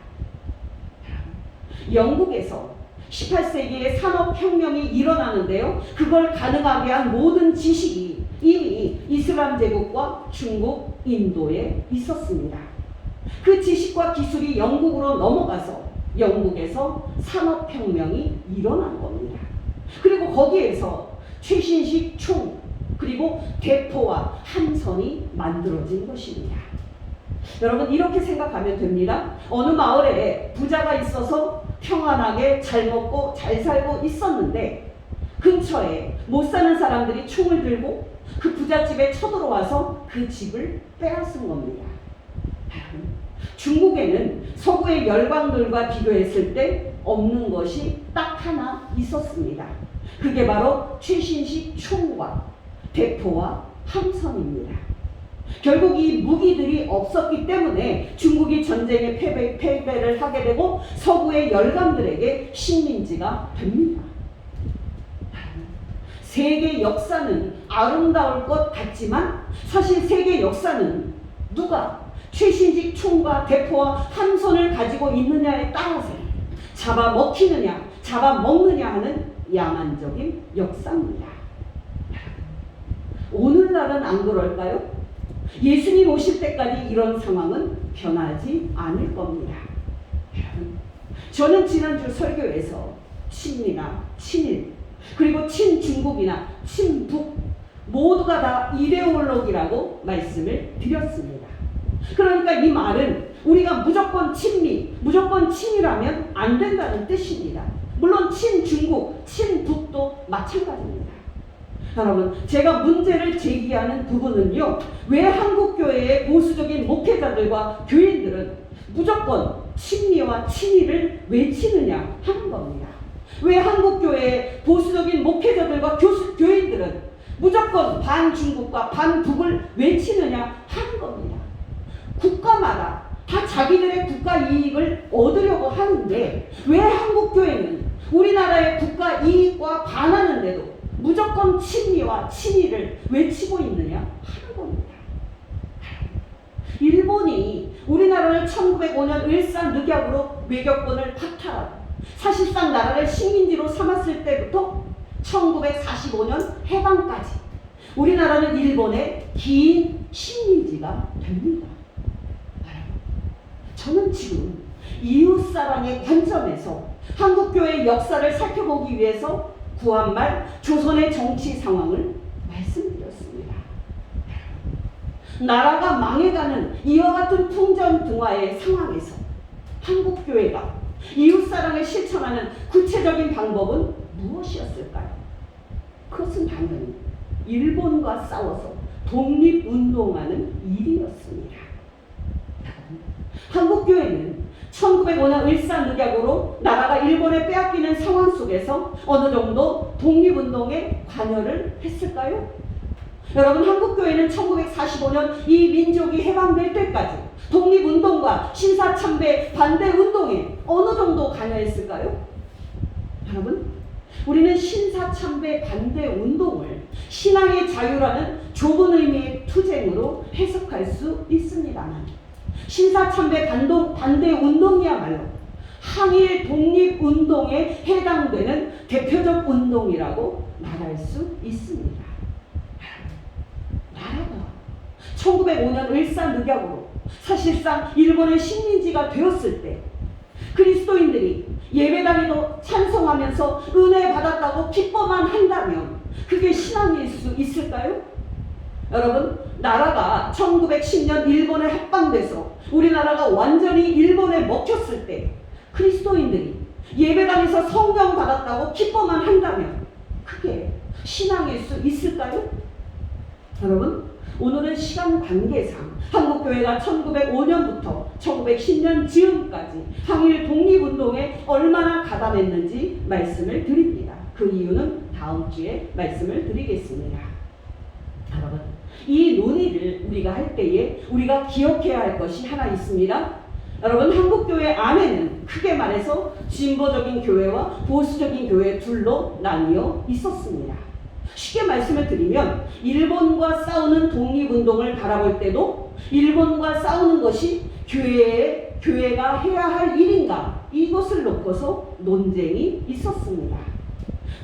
영국에서 18세기에 산업혁명이 일어나는데요, 그걸 가능하게 한 모든 지식이 이미 이슬람 제국과 중국, 인도에 있었습니다. 그 지식과 기술이 영국으로 넘어가서 영국에서 산업혁명이 일어난 겁니다. 그리고 거기에서 최신식 총, 그리고 대포와 함선이 만들어진 것입니다. 여러분, 이렇게 생각하면 됩니다. 어느 마을에 부자가 있어서 평안하게 잘 먹고 잘 살고 있었는데 근처에 못 사는 사람들이 총을 들고 그 부잣집에 쳐들어와서 그 집을 빼앗은 겁니다. 중국에는 서구의 열강들과 비교했을 때 없는 것이 딱 하나 있었습니다. 그게 바로 최신식 총과 대포와 함선입니다. 결국 이 무기들이 없었기 때문에 중국이 전쟁에 패배를 하게 되고 서구의 열강들에게 식민지가 됩니다. 세계 역사는 아름다울 것 같지만 사실 세계 역사는 누가 최신식 총과 대포와 함선을 가지고 있느냐에 따라서 잡아먹히느냐 잡아먹느냐 하는 야만적인 역사입니다. 오늘날은 안 그럴까요? 예수님 오실 때까지 이런 상황은 변하지 않을 겁니다. 저는 지난주 설교에서 친미나 친일 그리고 친중국이나 친북 모두가 다 이데올로기라고 말씀을 드렸습니다. 그러니까 이 말은 우리가 무조건 친미, 무조건 친이라면 안 된다는 뜻입니다. 물론 친중국, 친북도 마찬가지입니다. 여러분, 제가 문제를 제기하는 부분은요, 왜 한국교회의 보수적인 목회자들과 교인들은 무조건 친미와 친이를 외치느냐 하는 겁니다. 왜 한국교회의 보수적인 목회자들과 교인들은 무조건 반중국과 반북을 외치느냐 하는 겁니다. 국가마다 다 자기들의 국가 이익을 얻으려고 하는데 왜 한국교회는 우리나라의 국가 이익과 반하는데도 무조건 친미와 친이를 외치고 있느냐 하는 겁니다. 일본이 우리나라를 1905년 을사늑약으로 외교권을 박탈하고 사실상 나라를 식민지로 삼았을 때부터 1945년 해방까지 우리나라는 일본의 긴 식민지가 됩니다. 저는 지금 이웃사랑의 관점에서 한국교회의 역사를 살펴보기 위해서 구한말 조선의 정치 상황을 말씀드렸습니다. 나라가 망해가는 이와 같은 풍전등화의 상황에서 한국교회가 이웃사랑을 실천하는 구체적인 방법은 무엇이었을까요? 그것은 당연히 일본과 싸워서 독립운동하는 일이었습니다. 한국교회는 1905년 을사늑약으로 나라가 일본에 빼앗기는 상황 속에서 어느 정도 독립운동에 관여를 했을까요? 여러분, 한국교회는 1945년 이 민족이 해방될 때까지 독립운동과 신사참배 반대운동에 어느 정도 관여했을까요? 여러분, 우리는 신사참배 반대운동을 신앙의 자유라는 좁은 의미의 투쟁으로 해석할 수 있습니다만 신사참배 반대운동이야말로 항일 독립운동에 해당되는 대표적 운동이라고 말할 수 있습니다. 나라가 1905년 을사늑약으로 사실상 일본의 식민지가 되었을 때 그리스도인들이 예배당에도 찬송하면서 은혜 받았다고 기뻐만 한다면 그게 신앙일 수 있을까요? 여러분, 나라가 1910년 일본에 합방돼서 우리나라가 완전히 일본에 먹혔을 때 그리스도인들이 예배당에서 성령 받았다고 기뻐만 한다면 그게 신앙일 수 있을까요? 여러분, 오늘은 시간 관계상 한국교회가 1905년부터 1910년 즈음까지 항일 독립운동에 얼마나 가담했는지 말씀을 드립니다. 그 이유는 다음 주에 말씀을 드리겠습니다. 여러분, 이 논의를 우리가 할 때에 우리가 기억해야 할 것이 하나 있습니다. 여러분, 한국교회 안에는 크게 말해서 진보적인 교회와 보수적인 교회 둘로 나뉘어 있었습니다. 쉽게 말씀을 드리면 일본과 싸우는 독립운동을 바라볼 때도 일본과 싸우는 것이 교회가 해야 할 일인가, 이것을 놓고서 논쟁이 있었습니다.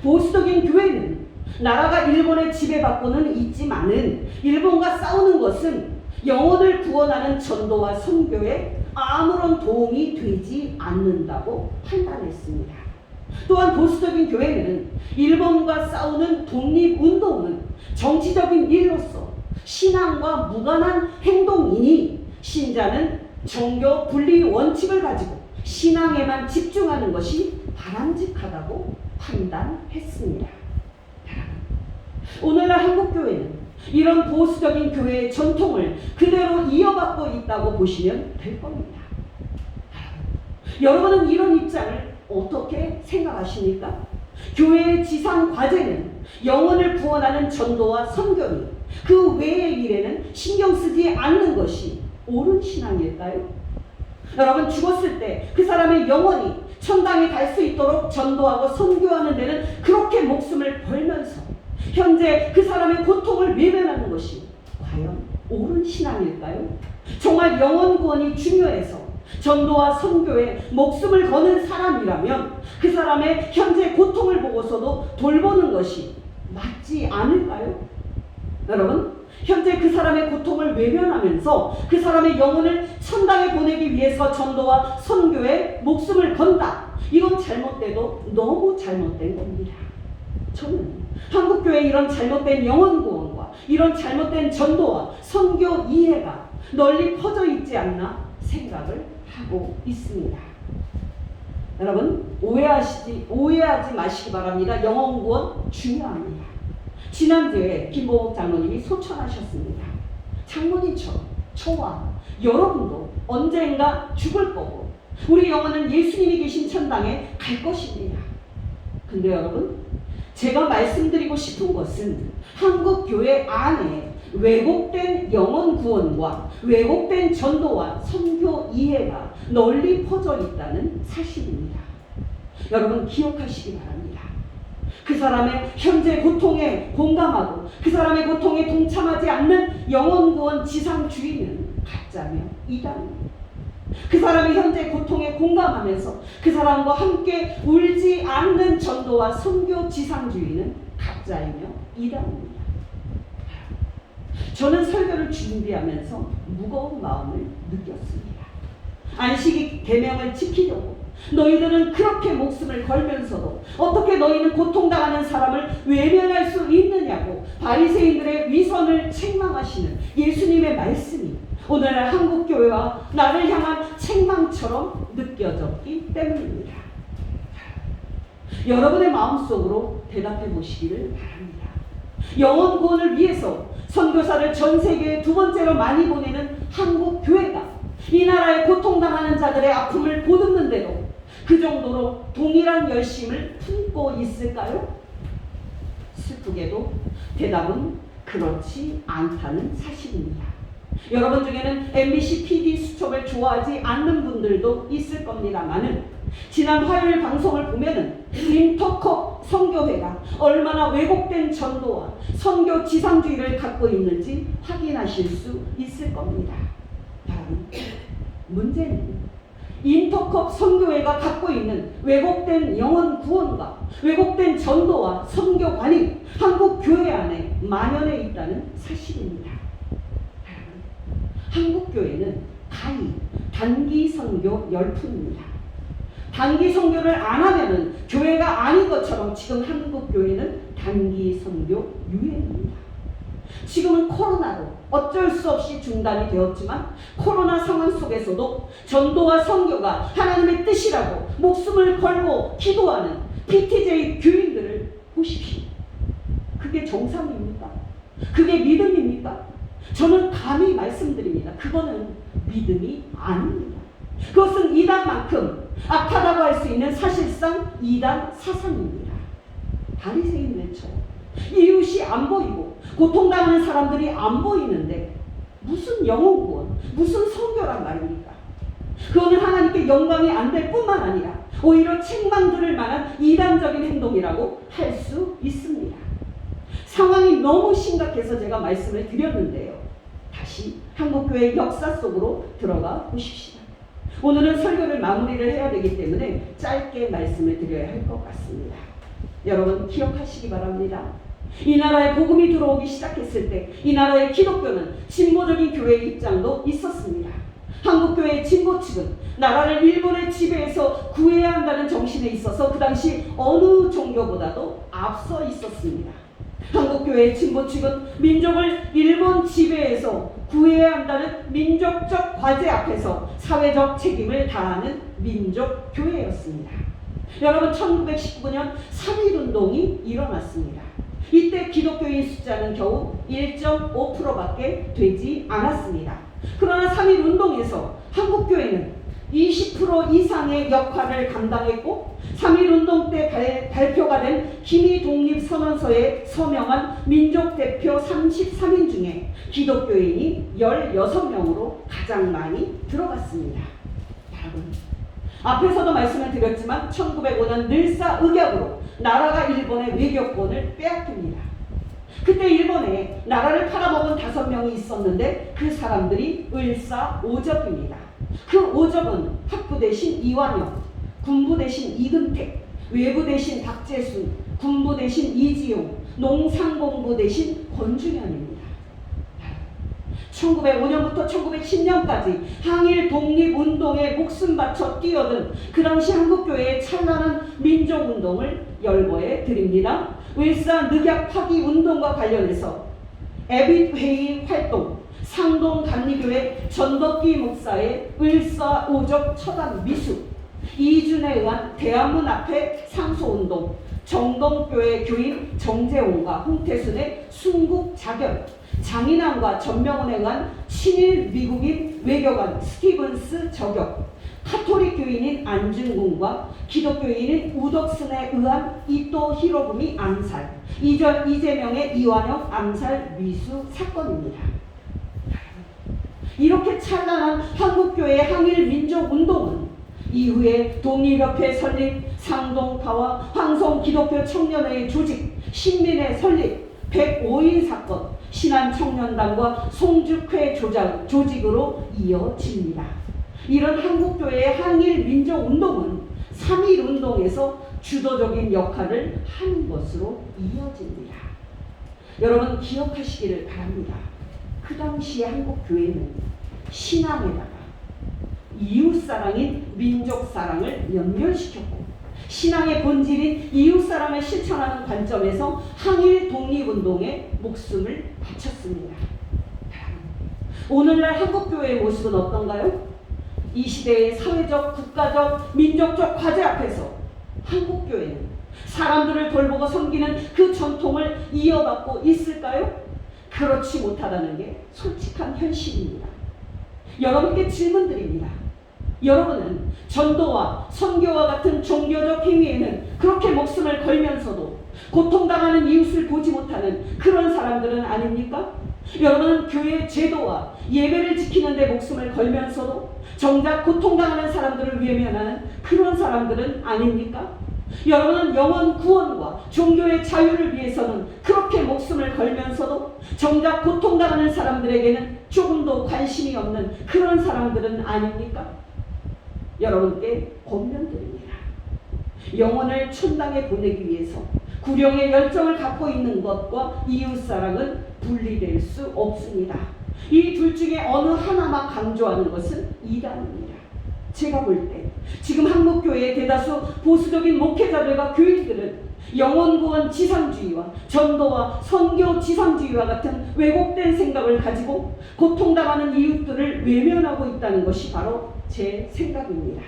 보수적인 교회는 나라가 일본의 지배받고는 있지만은 일본과 싸우는 것은 영혼을 구원하는 전도와 선교에 아무런 도움이 되지 않는다고 판단했습니다. 또한 보수적인 교회는 일본과 싸우는 독립운동은 정치적인 일로서 신앙과 무관한 행동이니 신자는 정교 분리 원칙을 가지고 신앙에만 집중하는 것이 바람직하다고 판단했습니다. 오늘날 한국교회는 이런 보수적인 교회의 전통을 그대로 이어받고 있다고 보시면 될 겁니다. 여러분은 이런 입장을 어떻게 생각하십니까? 교회의 지상 과제는 영혼을 구원하는 전도와 선교니 그 외의 일에는 신경 쓰지 않는 것이 옳은 신앙일까요? 여러분, 죽었을 때 그 사람의 영혼이 천당에 갈 수 있도록 전도하고 선교하는 데는 그렇게 목숨을 걸면서 현재 그 사람의 고통을 외면하는 것이 과연 옳은 신앙일까요? 정말 영혼 구원이 중요해서 전도와 선교에 목숨을 거는 사람이라면 그 사람의 현재 고통을 보고서도 돌보는 것이 맞지 않을까요? 여러분, 현재 그 사람의 고통을 외면하면서 그 사람의 영혼을 천당에 보내기 위해서 전도와 선교에 목숨을 건다. 이건 잘못돼도 너무 잘못된 겁니다. 저는 한국교회의 이런 잘못된 영혼 구원과 이런 잘못된 전도와 선교 이해가 널리 퍼져 있지 않나 생각을 하고 있습니다. 여러분, 오해하지 마시기 바랍니다. 영혼 구원 중요합니다. 지난주에 김보복 장로님이 소천하셨습니다. 장로님처럼 저와 여러분도 언젠가 죽을 거고 우리 영혼은 예수님이 계신 천당에 갈 것입니다. 근데 여러분, 제가 말씀드리고 싶은 것은 한국 교회 안에 왜곡된 영혼 구원과 왜곡된 전도와 선교 이해가 널리 퍼져 있다는 사실입니다. 여러분, 기억하시기 바랍니다. 그 사람의 현재 고통에 공감하고 그 사람의 고통에 동참하지 않는 영혼 구원 지상주의는 가짜며 이단입니다. 그 사람의 현재 고통에 공감하면서 그 사람과 함께 울지 않는 전도와 선교 지상주의는 가짜이며 이단입니다. 저는 설교를 준비하면서 무거운 마음을 느꼈습니다. 안식일 계명을 지키려고 너희들은 그렇게 목숨을 걸면서도 어떻게 너희는 고통당하는 사람을 외면할 수 있느냐고 바리새인들의 위선을 책망하시는 예수님의 말씀이 오늘날 한국교회와 나를 향한 책망처럼 느껴졌기 때문입니다. 여러분의 마음속으로 대답해 보시기를 바랍니다. 영혼 구원을 위해서 선교사를 전 세계에 두 번째로 많이 보내는 한국교회가 이 나라의 고통당하는 자들의 아픔을 보듬는데도 그 정도로 동일한 열심을 품고 있을까요? 슬프게도 대답은 그렇지 않다는 사실입니다. 여러분 중에는 MBC PD 수첩을 좋아하지 않는 분들도 있을 겁니다만은 지난 화요일 방송을 보면은 인터컵 선교회가 얼마나 왜곡된 전도와 선교 지상주의를 갖고 있는지 확인하실 수 있을 겁니다. 문제는 인터컵 선교회가 갖고 있는 왜곡된 영혼 구원과 왜곡된 전도와 선교관이 한국 교회 안에 만연해 있다는 사실입니다. 한국 교회는 단기 선교 열풍입니다. 단기 선교를 안 하면은 교회가 아닌 것처럼 지금 한국 교회는 단기 선교 유행입니다. 지금은 코로나로 어쩔 수 없이 중단이 되었지만 코로나 상황 속에서도 전도와 선교가 하나님의 뜻이라고 목숨을 걸고 기도하는 PTJ 교인들을 보십시오. 그게 정상입니까? 그게 믿음입니까? 저는 감히 말씀드립니다. 그거는 믿음이 아닙니다. 그것은 이단만큼 악하다고 할 수 있는 사실상 이단 사상입니다. 바리새인들처럼 이웃이 안 보이고 고통당하는 사람들이 안 보이는데 무슨 영혼구원, 무슨 선교란 말입니까? 그거는 하나님께 영광이 안 될 뿐만 아니라 오히려 책망 들을 만한 이단적인 행동이라고 할 수 있습니다. 상황이 너무 심각해서 제가 말씀을 드렸는데요. 다시 한국교회 역사 속으로 들어가 보십시다. 오늘은 설교를 마무리를 해야 되기 때문에 짧게 말씀을 드려야 할 것 같습니다. 여러분 기억하시기 바랍니다. 이 나라에 복음이 들어오기 시작했을 때 이 나라의 기독교는 진보적인 교회의 입장도 있었습니다. 한국교회의 진보 측은 나라를 일본의 지배에서 구해야 한다는 정신에 있어서 그 당시 어느 종교보다도 앞서 있었습니다. 한국교회의 진보 측은 민족을 일본 지배에서 구해야 한다는 민족적 과제 앞에서 사회적 책임을 다하는 민족교회였습니다. 여러분 1919년 3.1운동이 일어났습니다. 이때 기독교인 숫자는 겨우 1.5%밖에 되지 않았습니다. 그러나 3.1운동에서 한국교회는 20% 이상의 역할을 감당했고 3.1운동 때 발표가 된 기미독립선언서에 서명한 민족대표 33인 중에 기독교인이 16명으로 가장 많이 들어갔습니다. 여러분 앞에서도 말씀을 드렸지만 1905년 늘사의격으로 나라가 일본의 외교권을 빼앗깁니다. 그때 일본에 나라를 팔아먹은 5명이 있었는데 그 사람들이 을사오적입니다. 그 오적은 학부 대신 이완용, 군부 대신 이근택, 외부 대신 박재순, 군부 대신 이지용, 농상공부 대신 권중현입니다. 1905년부터 1910년까지 항일 독립운동에 목숨 바쳐 뛰어든 그 당시 한국교회의 찬란한 민족운동을 열거해 드립니다. 을사늑약 파기 운동과 관련해서 애빗회의 활동, 상동 감리교회 전덕기 목사의 을사오적 처단 미수, 이준에 의한 대한문 앞에 상소운동, 정동교회 교인 정재홍과 홍태순의 순국 자결, 장인환과 전명원에 의한 친일 미국인 외교관 스티븐스 저격, 카톨릭 교인인 안중근과 기독교인인 우덕슨에 의한 이토 히로부미 암살, 이재명의 이완영 암살 미수 사건입니다. 이렇게 찬란한 한국교회의 항일 민족운동은 이후에 독립협회 설립, 상동파와 황송 기독교 청년회의 조직, 신민회 설립, 105인 사건, 신한청년단과 송죽회 조직으로 이어집니다. 이런 한국교회의 항일 민족운동은 3.1운동에서 주도적인 역할을 하는 것으로 이어집니다. 여러분 기억하시기를 바랍니다. 그 당시에 한국교회는 신앙에다가 이웃사랑인 민족사랑을 연결시켰고 신앙의 본질인 이웃사랑을 실천하는 관점에서 항일 독립운동에 목숨을 바쳤습니다. 오늘날 한국교회의 모습은 어떤가요? 이 시대의 사회적, 국가적, 민족적 과제 앞에서 한국교회는 사람들을 돌보고 섬기는 그 전통을 이어받고 있을까요? 그렇지 못하다는 게 솔직한 현실입니다. 여러분께 질문드립니다. 여러분은 전도와 선교와 같은 종교적 행위에는 그렇게 목숨을 걸면서도 고통당하는 이웃을 보지 못하는 그런 사람들은 아닙니까? 여러분은 교회 제도와 예배를 지키는 데 목숨을 걸면서도 정작 고통당하는 사람들을 외면하는 그런 사람들은 아닙니까? 여러분은 영혼 구원과 종교의 자유를 위해서는 그렇게 목숨을 걸면서도 정작 고통당하는 사람들에게는 조금도 관심이 없는 그런 사람들은 아닙니까? 여러분께 권면드립니다. 영혼을 천당에 보내기 위해서 구령의 열정을 갖고 있는 것과 이웃사랑은 분리될 수 없습니다. 이 둘 중에 어느 하나만 강조하는 것은 이단입니다. 제가 볼 때 지금 한국교회의 대다수 보수적인 목회자들과 교인들은 영혼구원 지상주의와 전도와 선교 지상주의와 같은 왜곡된 생각을 가지고 고통당하는 이웃들을 외면하고 있다는 것이 바로 제 생각입니다.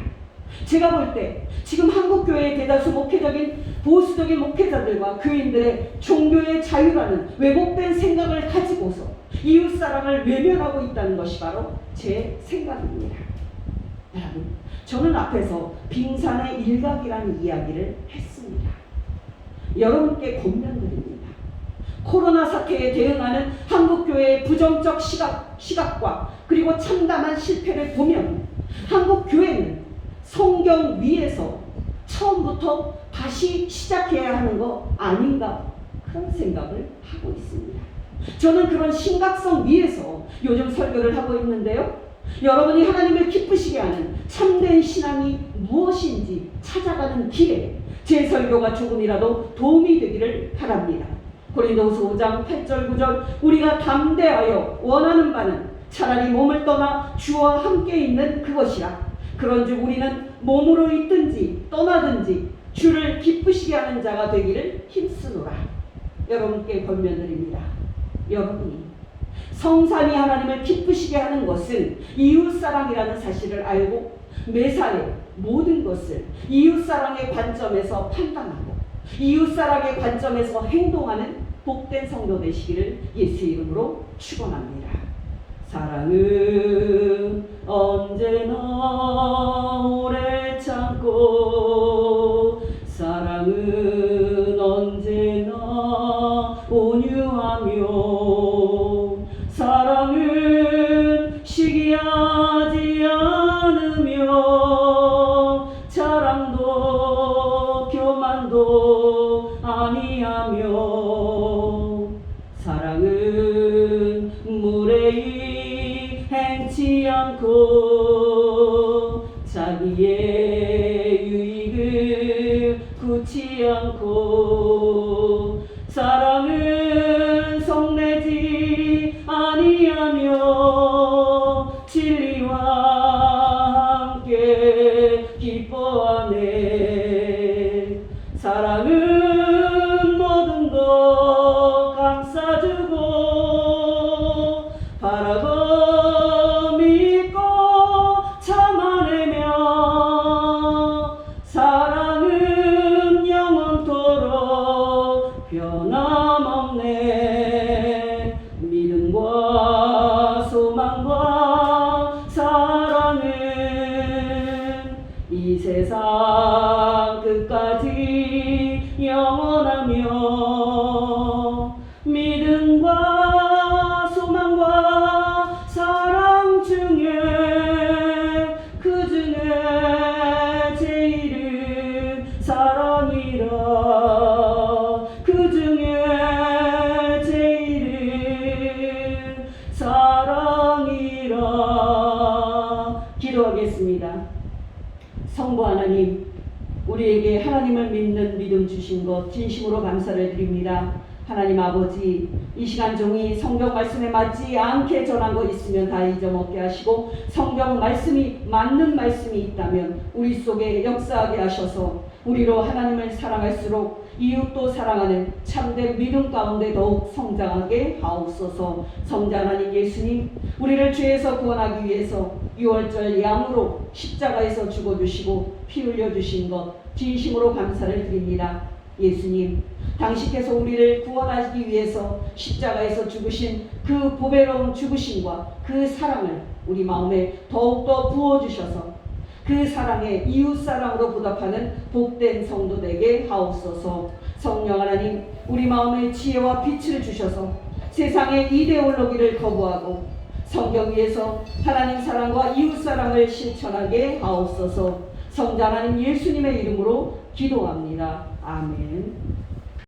제가 볼 때 지금 한국교회의 대다수 목회적인 보수적인 목회자들과 교인들의 종교의 자유라는 왜곡된 생각을 가지고서 이웃사랑을 외면하고 있다는 것이 바로 제 생각입니다. 여러분, 저는 앞에서 빙산의 일각이라는 이야기를 했습니다. 여러분께 권면드립니다. 코로나 사태에 대응하는 한국교회의 부정적 시각과 그리고 참담한 실패를 보면 한국교회는 성경 위에서 처음부터 다시 시작해야 하는 거 아닌가, 그런 생각을 하고 있습니다. 저는 그런 심각성 위에서 요즘 설교를 하고 있는데요, 여러분이 하나님을 기쁘시게 하는 참된 신앙이 무엇인지 찾아가는 길에 제 설교가 조금이라도 도움이 되기를 바랍니다. 고린도후서 5장 8절 9절, 우리가 담대하여 원하는 바는 차라리 몸을 떠나 주와 함께 있는 그것이라. 그런즉 우리는 몸으로 있든지 떠나든지 주를 기쁘시게 하는 자가 되기를 힘쓰노라. 여러분께 권면드립니다. 여러분이 성삼위 하나님을 기쁘시게 하는 것은 이웃사랑이라는 사실을 알고 매사에 모든 것을 이웃사랑의 관점에서 판단하고 이웃사랑의 관점에서 행동하는 복된 성도 되시기를 예수 이름으로 축원합니다. 사랑은 언제나 오래 참고 사랑은 언제나 온유하며 사랑은 시기하지 않으며 자랑도 교만도 아니하며 사랑은 무례히 행치 않고 자기의 유익을 굳지 않고 사랑은 성내지 아니하며 진리와 함께 기뻐하네. 사랑은 모든 것 감싸주고 바라고 믿고 참아내며 사랑은 영원토록 변함없네. 믿음과 소망과 사랑은 이 세상 끝까지 영원하며 믿음과 소망과 사랑 중에 그 중에 제일은 사랑이라. 그 중에 제일은 사랑이라. 기도하겠습니다. 성부 하나님, 우리에게 하나님을 믿는 믿음 주신 것 진심으로 감사를 드립니다. 하나님 아버지, 이 시간 종이 성경 말씀에 맞지 않게 전한 것 있으면 다 잊어먹게 하시고 성경 말씀이 맞는 말씀이 있다면 우리 속에 역사하게 하셔서 우리로 하나님을 사랑할수록 이웃도 사랑하는 참된 믿음 가운데 더욱 성장하게 하옵소서. 성자 하나님 예수님, 우리를 죄에서 구원하기 위해서 6월절 양으로 십자가에서 죽어주시고 피 흘려주신 것 진심으로 감사를 드립니다. 예수님, 당신께서 우리를 구원하기 위해서 십자가에서 죽으신 그 보배로운 죽으심과 그 사랑을 우리 마음에 더욱더 부어주셔서 그 사랑에 이웃사랑으로 보답하는 복된 성도 되게 하옵소서. 성령 하나님, 우리 마음에 지혜와 빛을 주셔서 세상의 이데올로기를 거부하고 성경 위에서 하나님 사랑과 이웃사랑을 실천하게 하옵소서. 성자 하나님 예수님의 이름으로 기도합니다. 아멘.